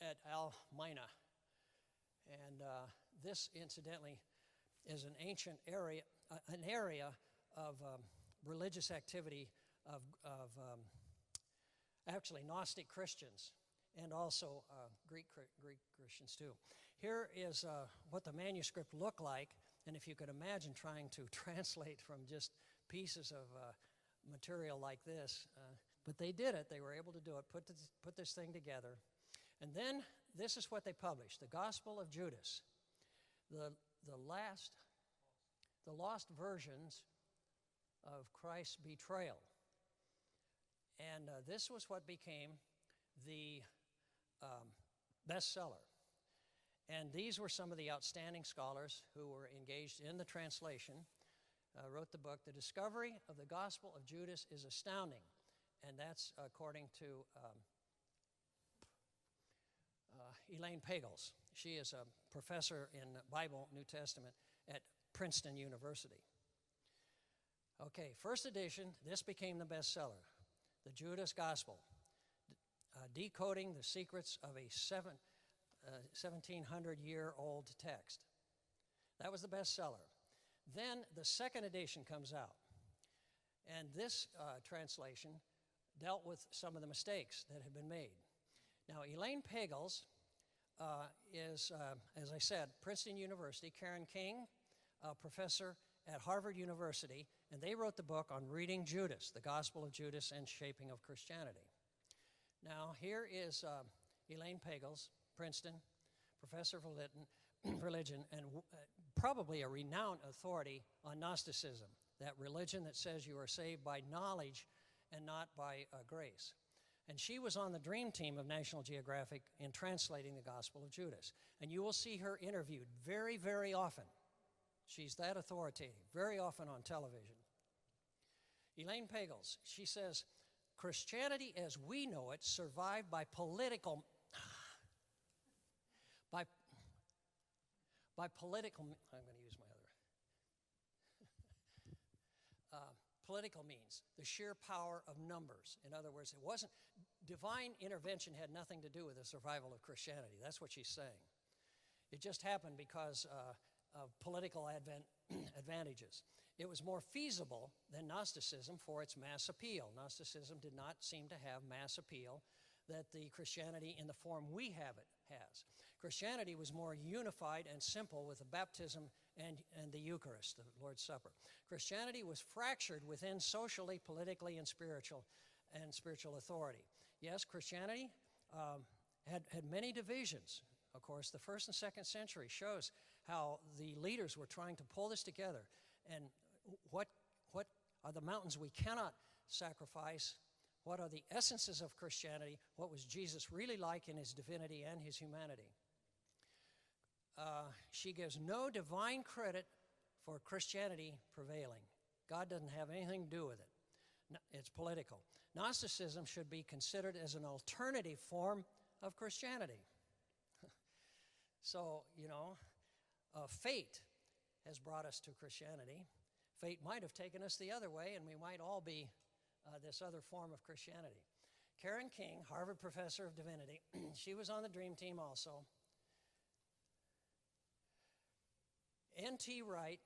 at Al Mina. And this, incidentally, is an ancient area, an area of religious activity of actually Gnostic Christians, and also Greek Christians too. Here is what the manuscript looked like, and if you could imagine trying to translate from just pieces of material like this, but they did it. They were able to do it, put this thing together. And then this is what they published: the Gospel of Judas, the lost versions of Christ's betrayal. And this was what became the bestseller. And these were some of the outstanding scholars who were engaged in the translation, wrote the book. The discovery of the Gospel of Judas is astounding, and that's according to Elaine Pagels. She is a professor in Bible, New Testament at Princeton University. Okay, first edition, this became the bestseller, the Judas Gospel, decoding the secrets of a 1,700-year-old text. That was the bestseller. Then the second edition comes out, and this translation dealt with some of the mistakes that had been made. Now, Elaine Pagels is, as I said, Princeton University. Karen King, a professor at Harvard University, and they wrote the book on reading Judas, the Gospel of Judas and Shaping of Christianity. Now, here is Elaine Pagels, Princeton, professor of religion, and probably a renowned authority on Gnosticism, that religion that says you are saved by knowledge and not by grace. And she was on the dream team of National Geographic in translating the Gospel of Judas. And you will see her interviewed very, very often. She's that authoritative, very often on television. Elaine Pagels, she says, Christianity as we know it survived by political, I'm going to use my other, political means, the sheer power of numbers. In other words, it wasn't, divine intervention had nothing to do with the survival of Christianity. That's what she's saying. It just happened because of political advantages. It was more feasible than Gnosticism for its mass appeal. Gnosticism did not seem to have mass appeal that the Christianity in the form we have it has. Christianity was more unified and simple with the baptism and the Eucharist, the Lord's Supper. Christianity was fractured within socially, politically, and spiritual authority. Yes, Christianity had many divisions. Of course, the 1st and 2nd century shows how the leaders were trying to pull this together. And what are the mountains we cannot sacrifice? What are the essences of Christianity? What was Jesus really like in his divinity and his humanity? She gives no divine credit for Christianity prevailing. God doesn't have anything to do with it. No, it's political. Gnosticism should be considered as an alternative form of Christianity. So, fate has brought us to Christianity. fate might have taken us the other way, and we might all be this other form of Christianity. Karen King, Harvard professor of divinity, she was on the dream team also. N.T. Wright,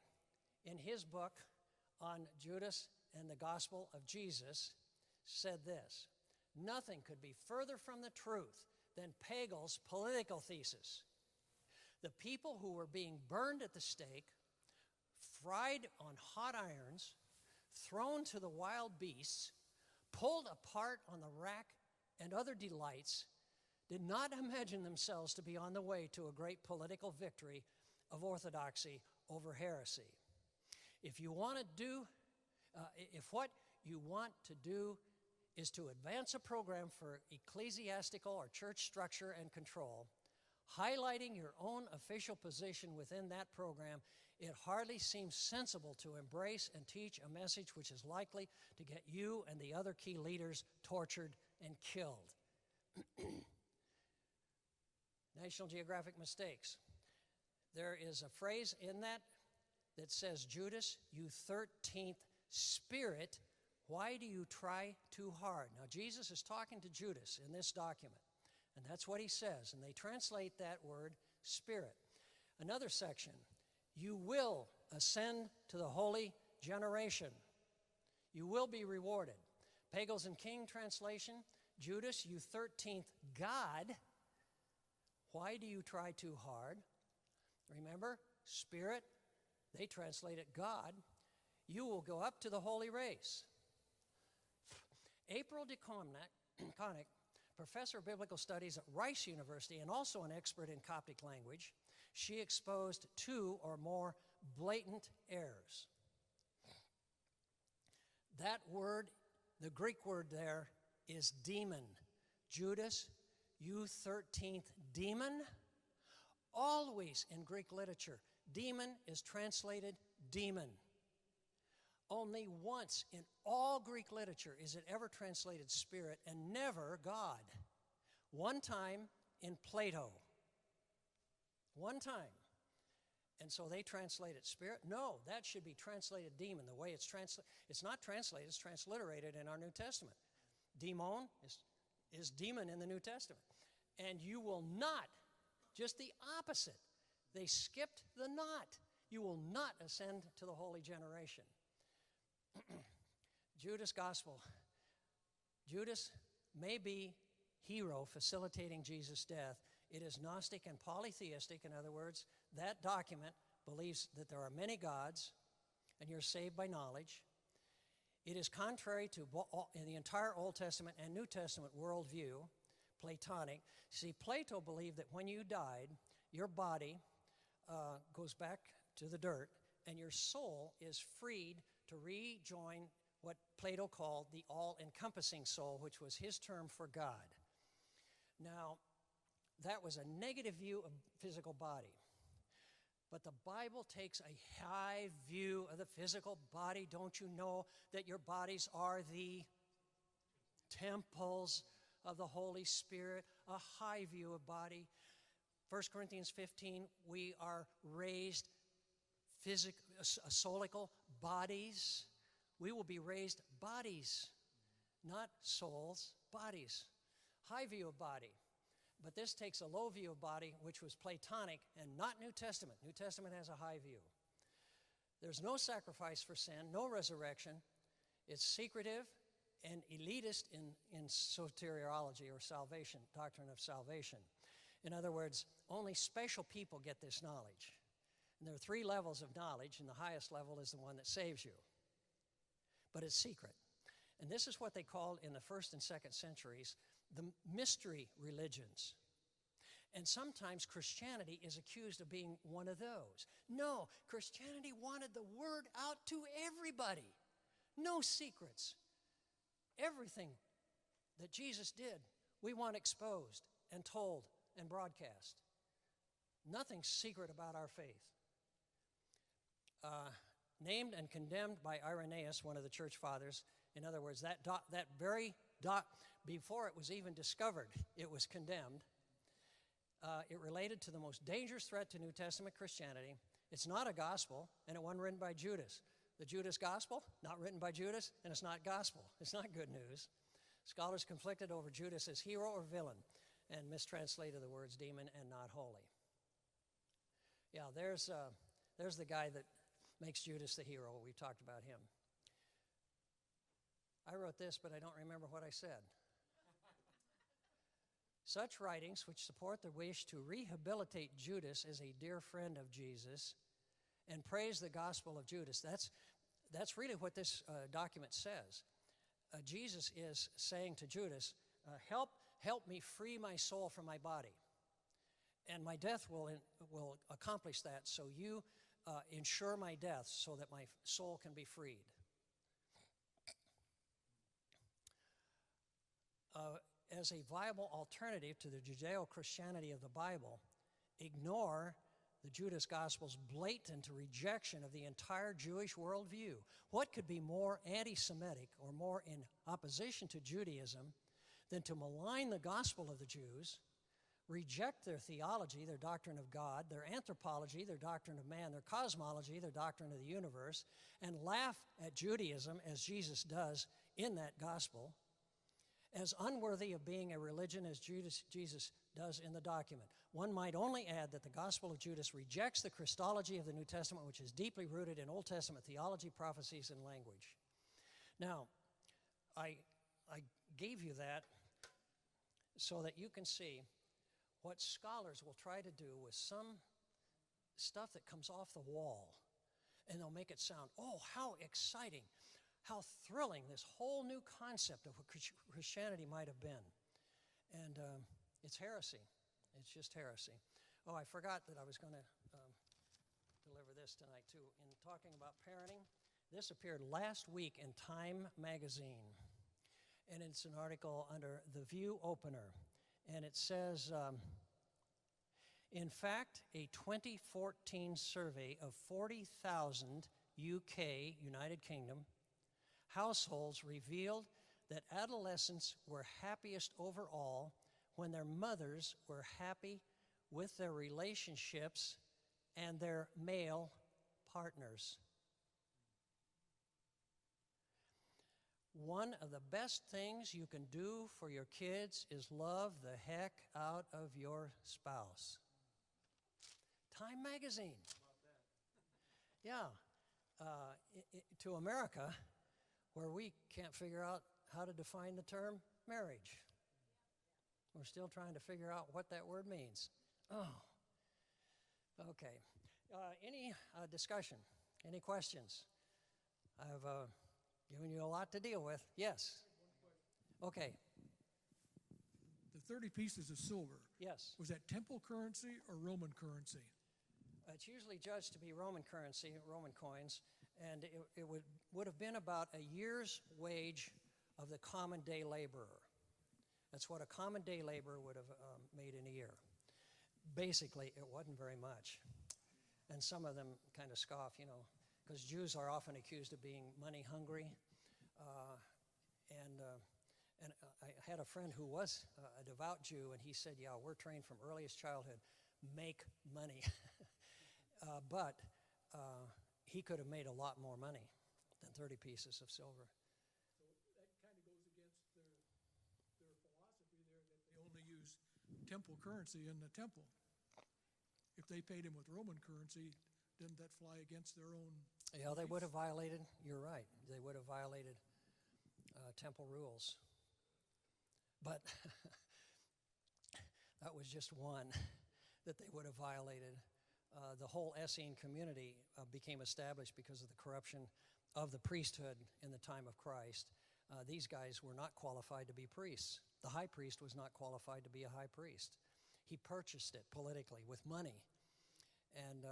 in his book on Judas and the gospel of Jesus, said this: "Nothing could be further from the truth than Pagel's political thesis. The people who were being burned at the stake, fried on hot irons, thrown to the wild beasts, pulled apart on the rack and other delights, did not imagine themselves to be on the way to a great political victory of orthodoxy over heresy. If what you want to do is to advance a program for ecclesiastical or church structure and control, highlighting your own official position within that program, it hardly seems sensible to embrace and teach a message which is likely to get you and the other key leaders tortured and killed." National Geographic mistakes. There is a phrase in that says, "Judas, you 13th spirit, why do you try too hard?" Now, Jesus is talking to Judas in this document, and that's what he says, and they translate that word spirit. Another section, "You will ascend to the holy generation. You will be rewarded." Pagels and King translation, "Judas, you 13th God, why do you try too hard?" Remember, spirit, they translate it God. "You will go up to the holy race." April DeConnick, professor of biblical studies at Rice University and also an expert in Coptic language, she exposed 2 or more blatant errors. That word, the Greek word there, is demon. "Judas, you 13th demon." Always in Greek literature, demon is translated demon. Only once in all Greek literature is it ever translated spirit, and never God. One time in Plato. One time. And so they translate it spirit. No, that should be translated demon. The way it's not translated, it's transliterated in our New Testament. Demon is demon in the New Testament. And you will not, just the opposite. They skipped the not. You will not ascend to the holy generation. Judas Gospel. Judas may be hero facilitating Jesus' death. It is Gnostic and polytheistic. In other words, that document believes that there are many gods and you're saved by knowledge. It is contrary to in the entire Old Testament and New Testament worldview, Platonic. See, Plato believed that when you died, your body goes back to the dirt and your soul is freed to rejoin what Plato called the all-encompassing soul, which was his term for God. Now, that was a negative view of physical body. But the Bible takes a high view of the physical body. Don't you know that your bodies are the temples of the Holy Spirit? A high view of body. 1 Corinthians 15, we are raised soulical bodies. We will be raised bodies, not souls, bodies. High view of body. But this takes a low view of body, which was Platonic and not New Testament. New Testament has a high view. There's no sacrifice for sin, no resurrection. It's secretive and elitist in soteriology or salvation, doctrine of salvation. In other words, only special people get this knowledge. And there are 3 levels of knowledge, and the highest level is the one that saves you. But it's secret. And this is what they called in the 1st and 2nd centuries the mystery religions. And sometimes Christianity is accused of being one of those. No, Christianity wanted the word out to everybody. No secrets. Everything that Jesus did, we want exposed and told and broadcast. Nothing secret about our faith. Named and condemned by Irenaeus, one of the church fathers. In other words, before it was even discovered, it was condemned. It related to the most dangerous threat to New Testament Christianity. It's not a gospel, and it wasn't written by Judas. The Judas Gospel, not written by Judas, and it's not gospel. It's not good news. Scholars conflicted over Judas as hero or villain and mistranslated the words demon and not holy. Yeah, there's the guy that makes Judas the hero. We talked about him. I wrote this, but I don't remember what I said. Such writings which support the wish to rehabilitate Judas as a dear friend of Jesus and praise the gospel of Judas. That's really what this document says. Jesus is saying to Judas, help me free my soul from my body. And my death will accomplish that, so you ensure my death so that my soul can be freed. As a viable alternative to the Judeo-Christianity of the Bible, ignore the Judas Gospel's blatant rejection of the entire Jewish worldview. What could be more anti-Semitic or more in opposition to Judaism than to malign the gospel of the Jews, reject their theology, their doctrine of God, their anthropology, their doctrine of man, their cosmology, their doctrine of the universe, and laugh at Judaism as Jesus does in that gospel, as unworthy of being a religion as Jesus does in the document. One might only add that the Gospel of Judas rejects the Christology of the New Testament, which is deeply rooted in Old Testament theology, prophecies, and language. Now, I gave you that so that you can see what scholars will try to do with some stuff that comes off the wall, and they'll make it sound, oh, how exciting, how thrilling this whole new concept of what Christianity might have been. And it's heresy. It's just heresy. Oh, I forgot that I was going to deliver this tonight, too. In talking about parenting, this appeared last week in Time magazine. And it's an article under The View Opener. And it says, in fact, a 2014 survey of 40,000 UK, United Kingdom, households revealed that adolescents were happiest overall when their mothers were happy with their relationships and their male partners. One of the best things you can do for your kids is love the heck out of your spouse. Time magazine. Yeah. To America, where we can't figure out how to define the term marriage. We're still trying to figure out what that word means. Oh, okay. Any discussion? Any questions? I've given you a lot to deal with. Yes? Okay. The 30 pieces of silver. Yes. Was that temple currency or Roman currency? It's usually judged to be Roman currency, Roman coins, and it would have been about a year's wage of the common day laborer. That's what a common day laborer would have made in a year. Basically, it wasn't very much. And some of them kind of scoff, because Jews are often accused of being money hungry. And I had a friend who was a devout Jew, and he said, yeah, we're trained from earliest childhood, make money. But he could have made a lot more money than 30 pieces of silver. So that kind of goes against their philosophy there that they only use temple currency in the temple. If they paid him with Roman currency, didn't that fly against their own? Yeah, they would have violated, you're right, they would have violated temple rules. But that was just one that they would have violated. The whole Essene community became established because of the corruption of the priesthood in the time of Christ. These guys were not qualified to be priests. The high priest was not qualified to be a high priest. He purchased it politically with money. And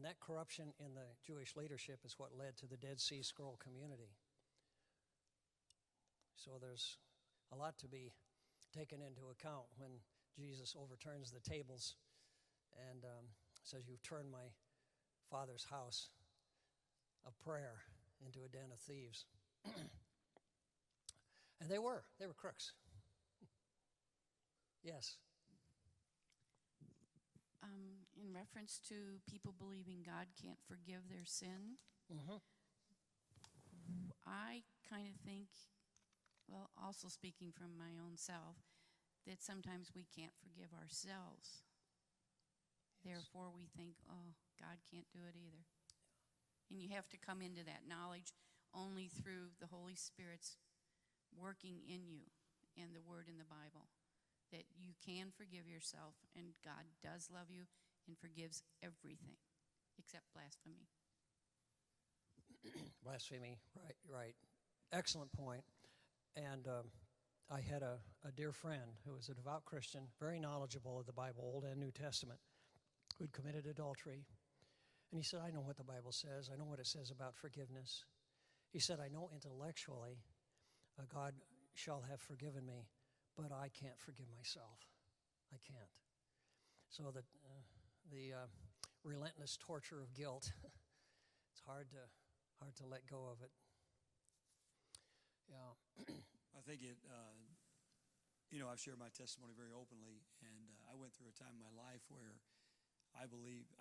that corruption in the Jewish leadership is what led to the Dead Sea Scroll community. So there's a lot to be taken into account when Jesus overturns the tables and says, you've turned my Father's house of prayer into a den of thieves. And they were crooks. Yes. In reference to people believing God can't forgive their sin, I kind of think, well, also speaking from my own self, that sometimes we can't forgive ourselves. Therefore, we think, oh, God can't do it either. And you have to come into that knowledge only through the Holy Spirit's working in you and the Word in the Bible, that you can forgive yourself, and God does love you and forgives everything except blasphemy. Blasphemy, right. Excellent point. And I had a dear friend who was a devout Christian, very knowledgeable of the Bible, Old and New Testament, who'd committed adultery. And he said, I know what the Bible says. I know what it says about forgiveness. He said, I know intellectually God shall have forgiven me, but I can't forgive myself. I can't. So the relentless torture of guilt, it's hard to let go of it. Yeah. I think it, I've shared my testimony very openly, and I went through a time in my life where I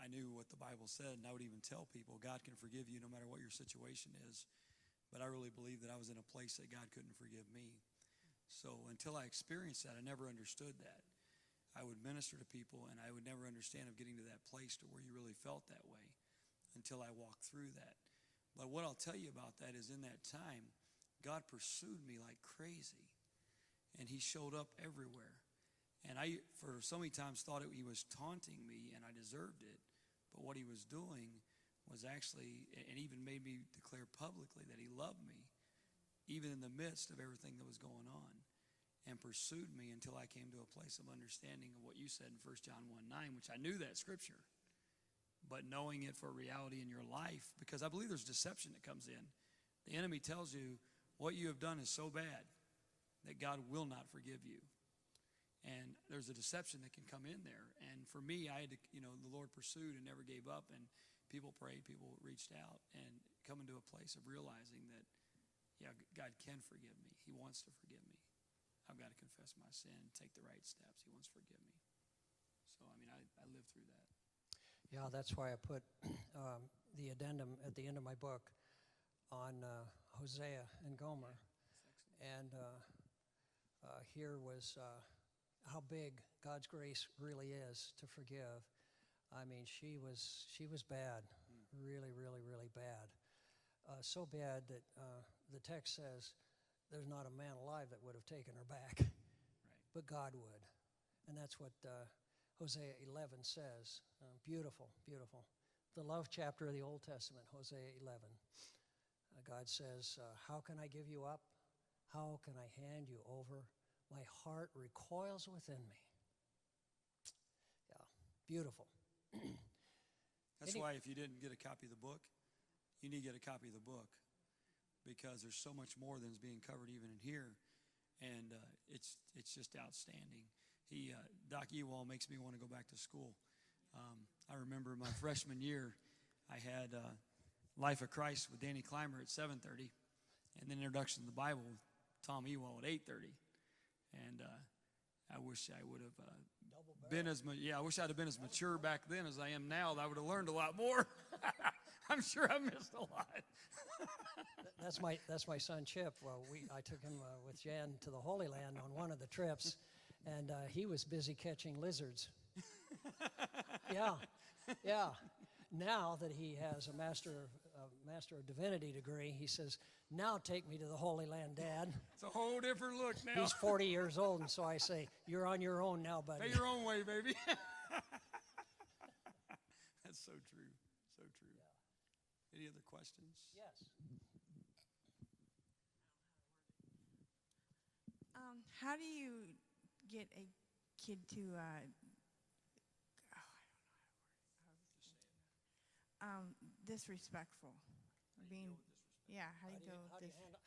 knew what the Bible said, and I would even tell people, God can forgive you no matter what your situation is. But I really believed that I was in a place that God couldn't forgive me. So until I experienced that, I never understood that. I would minister to people, and I would never understand of getting to that place to where you really felt that way until I walked through that. But what I'll tell you about that is in that time, God pursued me like crazy, and he showed up everywhere. And I, for so many times, thought he was taunting me, and I deserved it. But what he was doing was actually, and even made me declare publicly that he loved me, even in the midst of everything that was going on, and pursued me until I came to a place of understanding of what you said in 1 John 1:9, which I knew that scripture, but knowing it for reality in your life, because I believe there's deception that comes in. The enemy tells you what you have done is so bad that God will not forgive you. And there's a deception that can come in there. And for me, I had to, the Lord pursued and never gave up. And people prayed, people reached out, and coming to a place of realizing that, yeah, God can forgive me. He wants to forgive me. I've got to confess my sin, take the right steps. He wants to forgive me. So, I lived through that. Yeah, that's why I put the addendum at the end of my book on Hosea and Gomer. And here was how big God's grace really is to forgive. I mean, she was bad, really, really, really bad. So bad that the text says there's not a man alive that would have taken her back, right. But God would. And that's what Hosea 11 says. Beautiful, beautiful. The love chapter of the Old Testament, Hosea 11. God says, how can I give you up? How can I hand you over? My heart recoils within me. Yeah, beautiful. That's why if you didn't get a copy of the book, you need to get a copy of the book, because there's so much more than is being covered even in here, and it's just outstanding. Doc Ewald makes me want to go back to school. I remember my freshman year, I had Life of Christ with Danny Clymer at 7:30, and then Introduction to the Bible with Tom Ewald at 8:30. And I wish I would have I wish I'd have been as mature back then as I am now. I would have learned a lot more. I'm sure I missed a lot. That's my son Chip. Well, I took him with Jan to the Holy Land on one of the trips, and he was busy catching lizards. Yeah. Now that he has a Master of Divinity degree, he says, now take me to the Holy Land, Dad. It's a whole different look now. He's 40 years old, and so I say, you're on your own now, buddy. Pay your own way, baby. That's so true. So true. Yeah. Any other questions? Yes. How do you get a kid to disrespectful?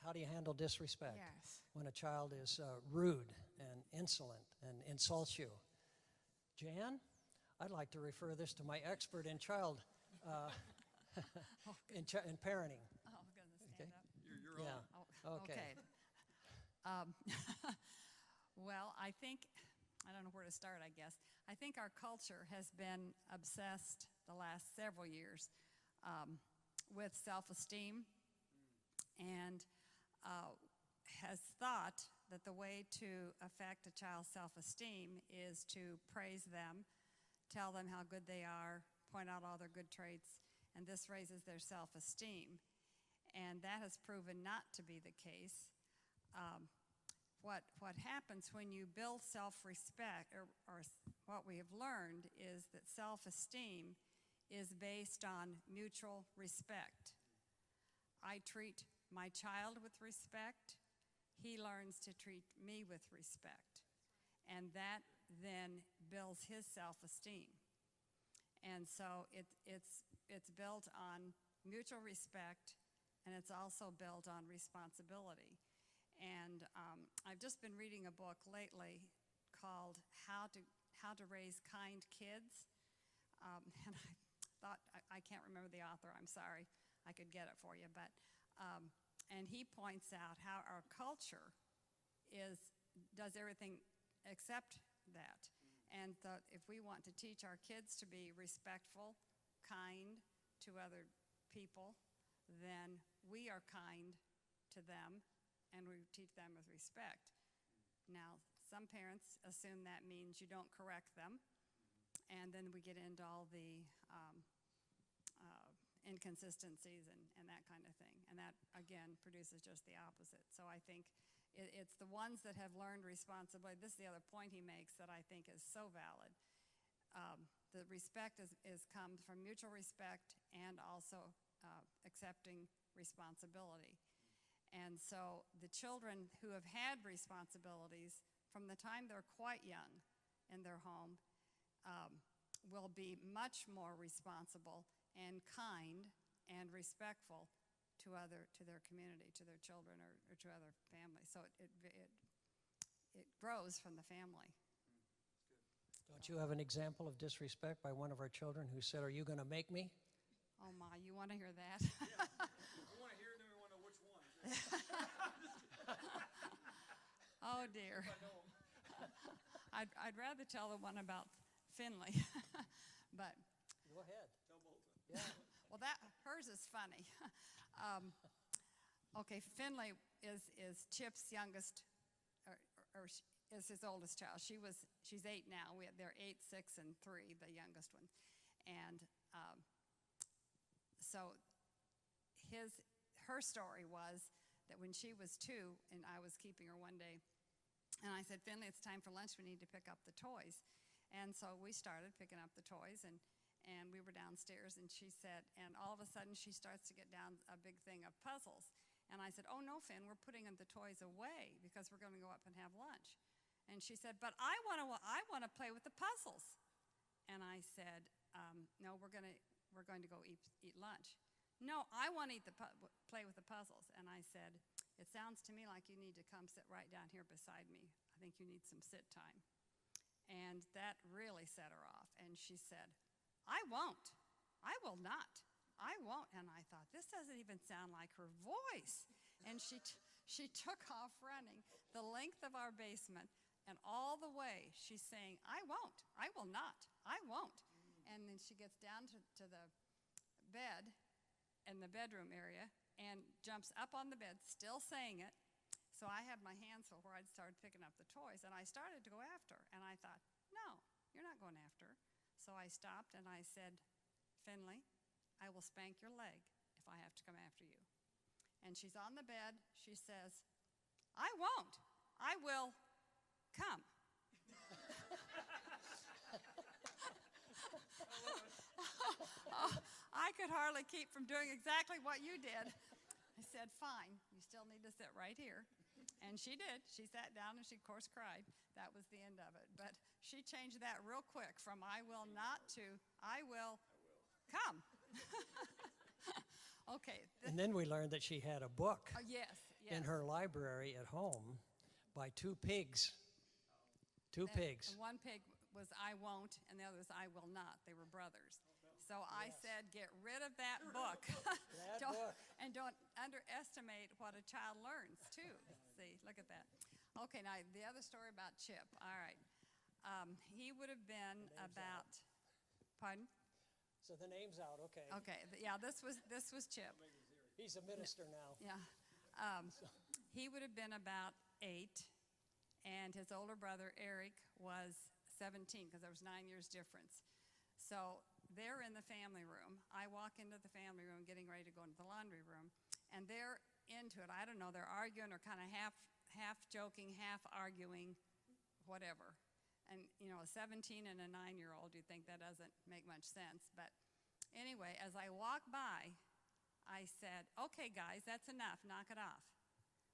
How do you handle disrespect? Yes. When a child is rude and insolent and insults you. Jan, I'd like to refer this to my expert in child in parenting. Oh, I'm going to stand up. You're on. Yeah. Oh, Okay. Well, I don't know where to start, I guess. I think our culture has been obsessed the last several years with self-esteem and has thought that the way to affect a child's self-esteem is to praise them, tell them how good they are, point out all their good traits, and this raises their self-esteem. And that has proven not to be the case. What happens when you build self-respect, or what we have learned is that self-esteem is based on mutual respect. I treat my child with respect. He learns to treat me with respect. And that then builds his self-esteem. And so it's built on mutual respect, and it's also built on responsibility. And I've just been reading a book lately called How to Raise Kind Kids. And I thought, I can't remember the author, I'm sorry. I could get it for you. But and he points out how our culture does everything except that. And if we want to teach our kids to be respectful, kind to other people, then we are kind to them, and we teach them with respect. Now, some parents assume that means you don't correct them, and then we get into all the inconsistencies and that kind of thing. And that, again, produces just the opposite. So I think it's the ones that have learned responsibility. This is the other point he makes that I think is so valid. The respect comes from mutual respect and also accepting responsibility. And so the children who have had responsibilities from the time they're quite young in their home will be much more responsible and kind and respectful to their community, to their children, or to other families. So it grows from the family. Don't you have an example of disrespect by one of our children who said, "Are you going to make me?" Oh my, you want to hear that? We want to hear it, and then we want to know which one. Oh dear. I'd rather tell the one about Finley, but Go ahead. Tell both of them. Yeah. well, hers is funny. Okay, Finley is Chip's youngest, or is his oldest child. She's 8 now. They're 8, 6, and 3, the youngest one, and so her story was that when she was 2, and I was keeping her one day, and I said, "Finley, it's time for lunch. We need to pick up the toys." And so we started picking up the toys, and we were downstairs, and she said, and all of a sudden she starts to get down a big thing of puzzles. And I said, "Oh no, Finn, we're putting the toys away because we're going to go up and have lunch." And she said, "But I want to play with the puzzles." And I said, "No, we're going to go eat lunch." "No, I want to play with the puzzles." And I said, "It sounds to me like you need to come sit right down here beside me. I think you need some sit time." And that really set her off. And she said, "I won't. I will not. I won't." And I thought, this doesn't even sound like her voice. And she took off running the length of our basement, and all the way she's saying, "I won't. I will not. I won't." And then she gets down to the bed in the bedroom area and jumps up on the bed, still saying it. So I had my hands full where I'd started picking up the toys, and I started to go after her. And I thought, no, you're not going after her. So I stopped and I said, "Finley, I will spank your leg if I have to come after you." And she's on the bed. She says, "I won't. I will come." I could hardly keep from doing exactly what you did. I said, "Fine, you still need to sit right here." And she did. She sat down and she, of course, cried. That was the end of it. But she changed that real quick from "I will not" to "I will come." Okay. And then we learned that she had a book Yes. in her library at home by 2 pigs. Two pigs. And one pig was "I won't," and the other was "I will not." They were brothers. So I said, get rid of that book. And don't underestimate what a child learns, too. See, look at that. Okay, now the other story about Chip. All right. He would have been about, pardon? So the name's out, okay. Okay, yeah, this was Chip. He's a minister now. Yeah. He would have been about 8, and his older brother, Eric, was 17, because there was 9 years difference. So they're in the family room. I walk into the family room getting ready to go into the laundry room, and they're into it. I don't know, they're arguing or kind of half joking, half arguing, whatever. And, you know, a 17 and a 9-year-old, you'd think that doesn't make much sense. But anyway, as I walk by, I said, okay, guys, that's enough. Knock it off.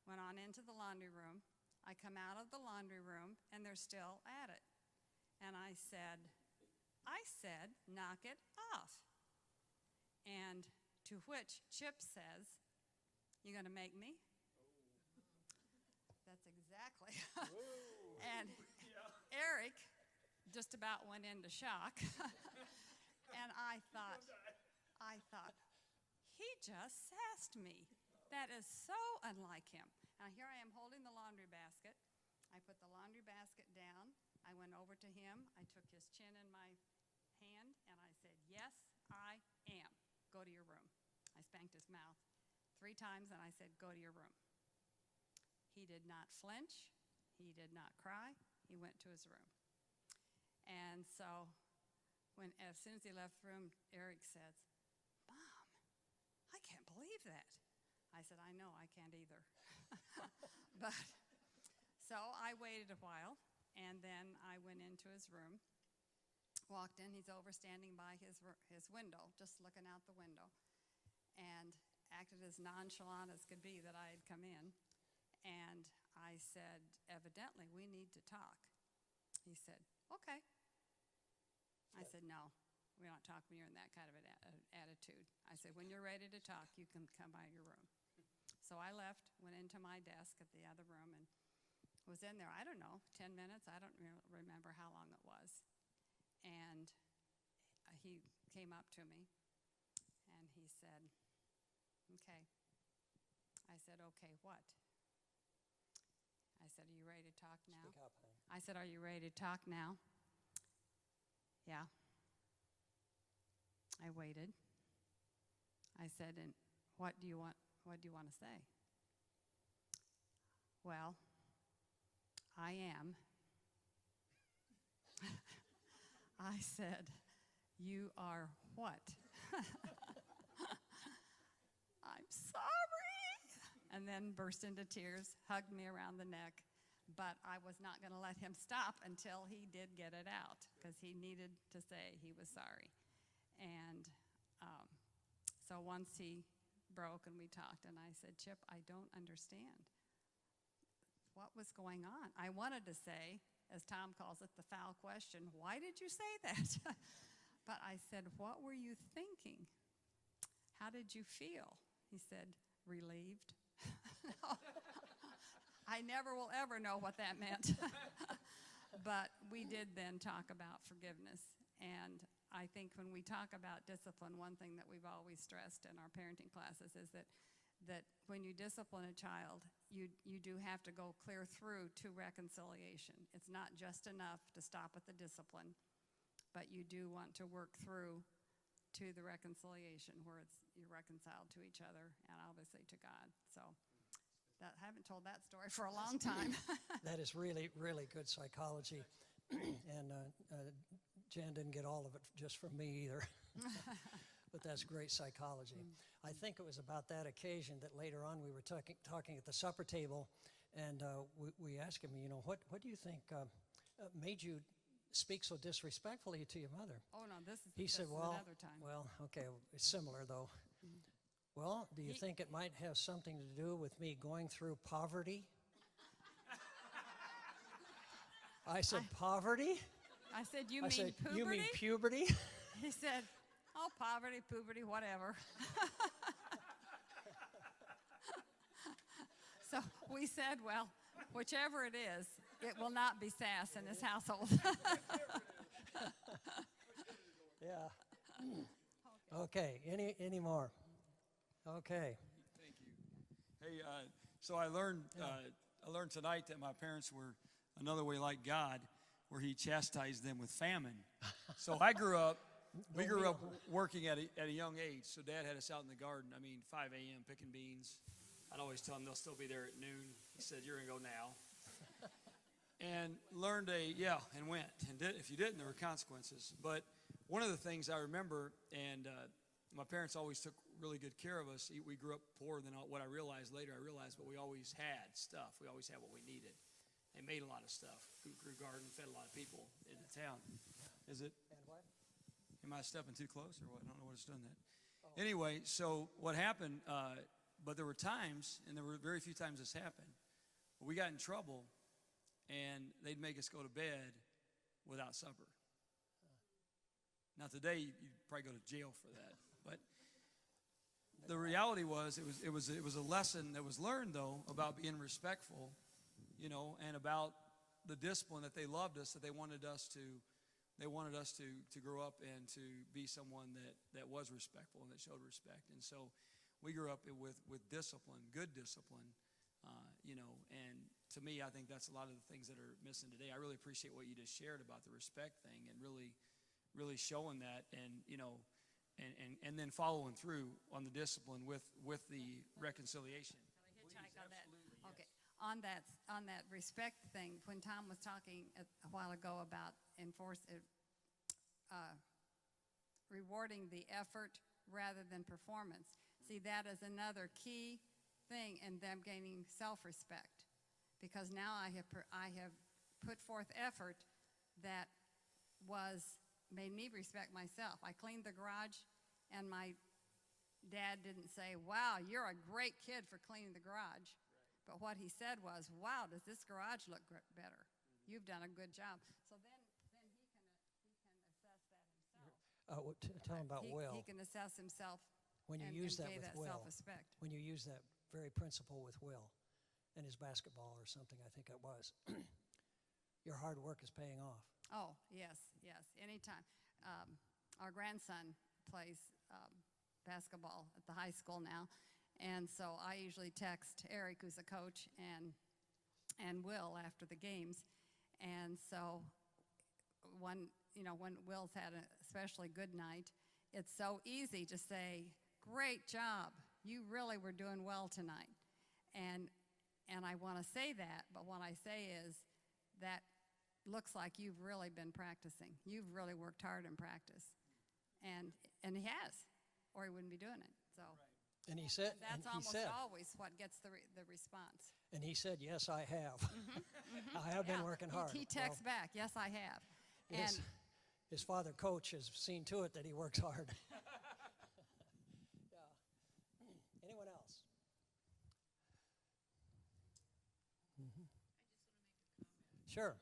Went on into the laundry room. I come out of the laundry room, and they're still at it. And I said, knock it off. And to which Chip says, you going to make me? That's exactly. And Eric just about went into shock. And I thought, he just sassed me. That is so unlike him. Now here I am holding the laundry basket. I put the laundry basket down. I went over to him. I took his chin in my hand, and I said, yes, I am. Go to your room. I spanked his mouth 3 times, and I said, go to your room. He did not flinch. He did not cry. He went to his room. And so as soon as he left the room, Eric says, Mom, I can't believe that. I said, I know, I can't either. But so I waited a while, and then I went into his room, walked in. He's over standing by his window, just looking out the window, and acted as nonchalant as could be that I had come in. And I said, evidently, we need to talk. He said, okay. I said, no, we're not talking when you're in that kind of an attitude. I said, when you're ready to talk, you can come by your room. So I left, went into my desk at the other room, and was in there, I don't know, 10 minutes. I don't remember how long it was. And he came up to me, and he said, okay. I said, okay, what? I said, are you ready to talk now? Speak up, honey. I said, are you ready to talk now? Yeah. I waited. I said, and what do you want to say? Well, I am. I said, you are what? I'm sorry. And then burst into tears, hugged me around the neck. But I was not going to let him stop until he did get it out, because he needed to say he was sorry. And so once he broke and we talked, and I said, Chip, I don't understand. What was going on? I wanted to say, as Tom calls it, the foul question, why did you say that? But I said, what were you thinking? How did you feel? He said, relieved. No. I never will ever know what that meant. But we did then talk about forgiveness. And I think when we talk about discipline, one thing that we've always stressed in our parenting classes is that when you discipline a child, you do have to go clear through to reconciliation. It's not just enough to stop at the discipline, but you do want to work through to the reconciliation where you're reconciled to each other and obviously to God. So I haven't told that story for a long time. That is really, really good psychology. And Jan didn't get all of it just from me either. But that's great psychology. I think it was about that occasion that later on we were talking at the supper table, and we asked him, what do you think made you speak so disrespectfully to your mother? Oh, no, this He is said, another time. well, okay, it's similar though. Well, do you think it might have something to do with me going through poverty? I said, poverty? I said, you I mean said, puberty? you mean puberty? He said, oh, poverty, puberty, whatever. So we said, well, whichever it is, it will not be sass in this household. Yeah. Okay, any more? Okay. Thank you. Hey, so I learned tonight that my parents were another way like God, where he chastised them with famine. So we grew up working at a young age. So Dad had us out in the garden, 5 a.m. picking beans, I'd always tell them they'll still be there at noon. He said, "You're going to go now." And learned and went. And if you didn't, there were consequences. But one of the things I remember, and my parents always took really good care of us. We grew up poorer than what I realized later. I realized, but we always had stuff. We always had what we needed. They made a lot of stuff. Grew garden, fed a lot of people in the town. Is it? And what? Am I stepping too close or what? I don't know what it's done that. Oh. Anyway, so what happened, but there were times, and there were very few times this happened, we got in trouble, and they'd make us go to bed without supper. Now today, you'd probably go to jail for that. But the reality was, it was a lesson that was learned, though, about being respectful, and about the discipline that they loved us, that they wanted us to grow up and to be someone that was respectful and that showed respect. And so we grew up with discipline, good discipline, and to me, I think that's a lot of the things that are missing today. I really appreciate what you just shared about the respect thing and really showing that, and and then following through on the discipline with the reconciliation. Can I hitchhike on that? Okay. On that respect thing, when Tom was talking a while ago about rewarding the effort rather than performance, see, that is another key thing in them gaining self-respect, because now I have put forth effort that made me respect myself. I cleaned the garage, and my dad didn't say, "Wow, you're a great kid for cleaning the garage." Right. But what he said was, "Wow, does this garage look better? You've done a good job." So then he can assess that himself. Tell him about Will. He can assess himself When you and use that gain with that Will, self-respect. when you use that very principle with Will and his basketball or something, I think it was, your hard work is paying off. Oh, yes. Anytime. Our grandson plays basketball at the high school now, and so I usually text Eric, who's a coach, and Will after the games. And so when Will's had an especially good night, it's so easy to say, "Great job. You really were doing well tonight." And I want to say that, but what I say is that looks like you've really been practicing. You've really worked hard in practice. And he has, or he wouldn't be doing it. So right. And he said, that's almost always what gets the response. And he said, "Yes, I have. I have been working hard." He texts back, "Yes, I have." And his father, Coach, has seen to it that he works hard. Yeah. Anyone else? Mm-hmm. Sure.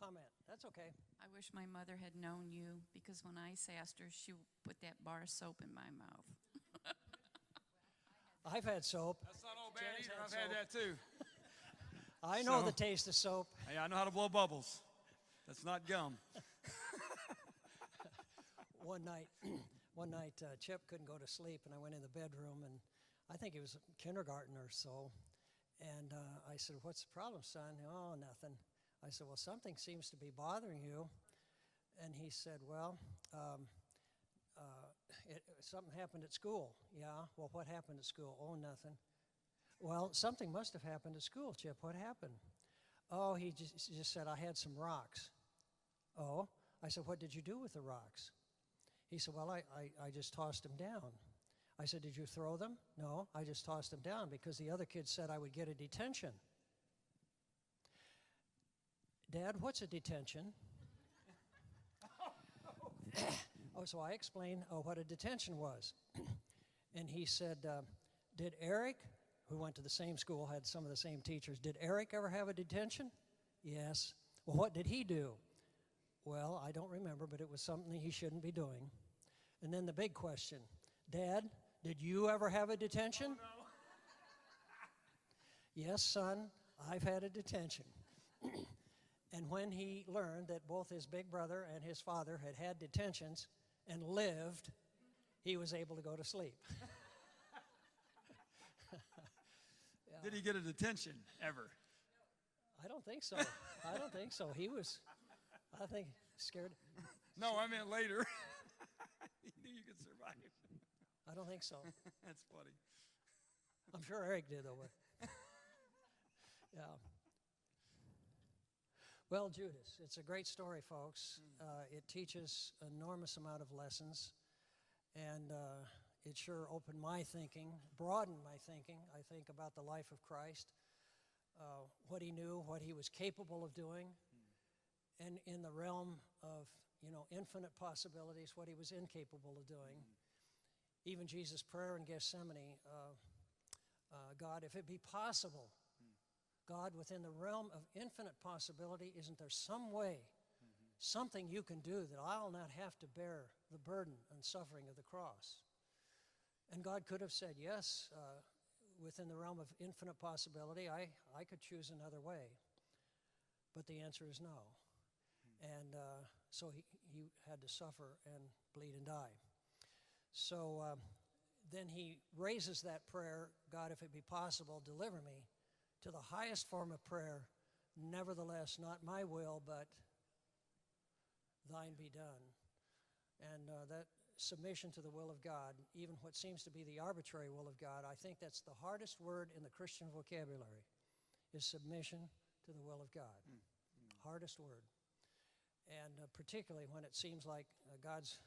Comment. That's okay. I wish my mother had known you, because when I sassed her, she put that bar of soap in my mouth. I've had soap. That's not all bad Jan's either. had I've had that too. I know the taste of soap. Hey, I know how to blow bubbles. That's not gum. One night, Chip couldn't go to sleep, and I went in the bedroom, and I think he was kindergarten or so. And I said, "What's the problem, son?" "Oh, nothing." I said, "Well, something seems to be bothering you." And he said, "Well, something happened at school." "Yeah, well, what happened at school?" "Oh, nothing." "Well, something must have happened at school, Chip. What happened?" "Oh, he just said I had some rocks." "Oh?" I said, "What did you do with the rocks?" He said, "Well, I just tossed them down." I said, "Did you throw them?" "No, I just tossed them down because the other kids said I would get a detention." "Dad, what's a detention?" Oh, so I explained what a detention was. And he said, "Did Eric," who went to the same school, had some of the same teachers, "did Eric ever have a detention?" "Yes." "Well, what did he do?" "Well, I don't remember, but it was something he shouldn't be doing." And then the big question, "Dad, did you ever have a detention?" Oh, no. "Yes, son, I've had a detention." And when he learned that both his big brother and his father had detentions and lived, he was able to go to sleep. Yeah. Did he get a detention ever? I don't think so. I don't think so. He was, I think, scared. No, I meant later. He knew you could survive. I don't think so. That's funny. I'm sure Eric did, though. But yeah. Well, Judas, it's a great story, folks. It teaches an enormous amount of lessons, and it sure opened my thinking, broadened my thinking, I think, about the life of Christ, what he knew, what he was capable of doing, and in the realm of, infinite possibilities, what he was incapable of doing. Even Jesus' prayer in Gethsemane, God, if it be possible, God, within the realm of infinite possibility, isn't there some way, something you can do that I'll not have to bear the burden and suffering of the cross? And God could have said, yes, within the realm of infinite possibility, I could choose another way. But the answer is no. And so he had to suffer and bleed and die. So then he raises that prayer, God, if it be possible, deliver me, to the highest form of prayer. Nevertheless, not my will, but thine be done. And that submission to the will of God, even what seems to be the arbitrary will of God, I think that's the hardest word in the Christian vocabulary, is submission to the will of God. Hardest word. And particularly when it seems like God's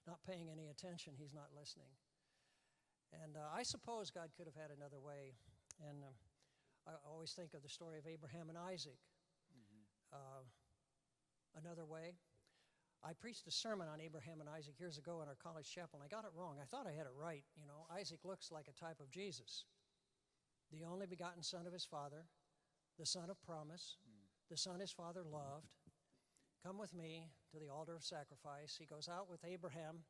not paying any attention, he's not listening. And I suppose God could have had another way. And I always think of the story of Abraham and Isaac. Another way. I preached a sermon on Abraham and Isaac years ago in our college chapel, and I got it wrong. I thought I had it right. Isaac looks like a type of Jesus, the only begotten son of his father, the son of promise, the son his father loved. Come with me to the altar of sacrifice. He goes out with Abraham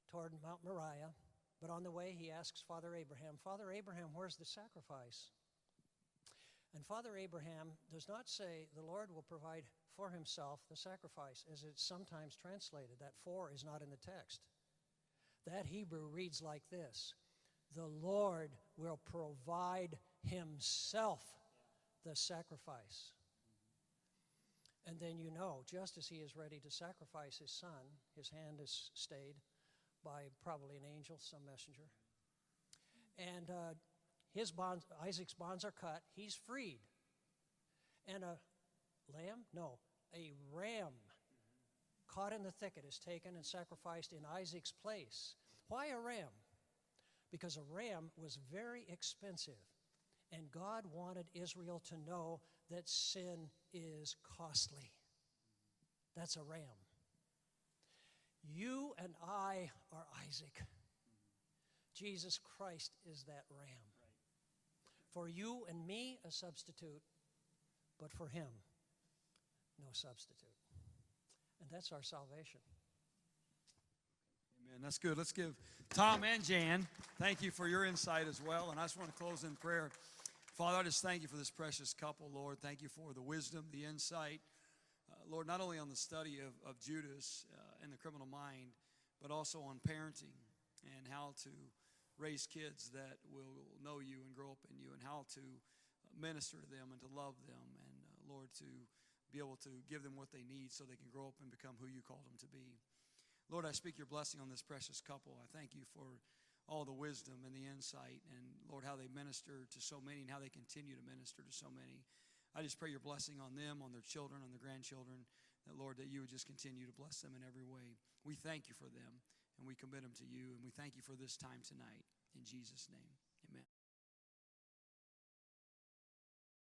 toward Mount Moriah, but on the way he asks Father Abraham, where's the sacrifice? And Father Abraham does not say the Lord will provide for himself the sacrifice, as it's sometimes translated. That "for" is not in the text. That Hebrew reads like this: the Lord will provide himself the sacrifice. And then just as he is ready to sacrifice his son, his hand is stayed by probably an angel, some messenger. And Isaac's bonds are cut. He's freed. And a lamb? No, a ram caught in the thicket is taken and sacrificed in Isaac's place. Why a ram? Because a ram was very expensive. And God wanted Israel to know that sin is costly. That's a ram. You and I are Isaac. Jesus Christ is that ram. For you and me, a substitute, but for him, no substitute. And that's our salvation. Amen. That's good. Let's give Tom and Jan, thank you for your insight as well. And I just want to close in prayer. Father, I just thank you for this precious couple, Lord. Thank you for the wisdom, the insight, Lord, not only on the study of Judas and the criminal mind, but also on parenting and how to raise kids that will know you and grow up in you, and how to minister to them and to love them, and Lord, to be able to give them what they need so they can grow up and become who you called them to be. Lord, I speak your blessing on this precious couple. I thank you for all the wisdom and the insight, and Lord, how they minister to so many and how they continue to minister to so many. I just pray your blessing on them, on their children, on their grandchildren, that Lord, that you would just continue to bless them in every way. We thank you for them, and we commit them to you, and we thank you for this time tonight. In Jesus' name.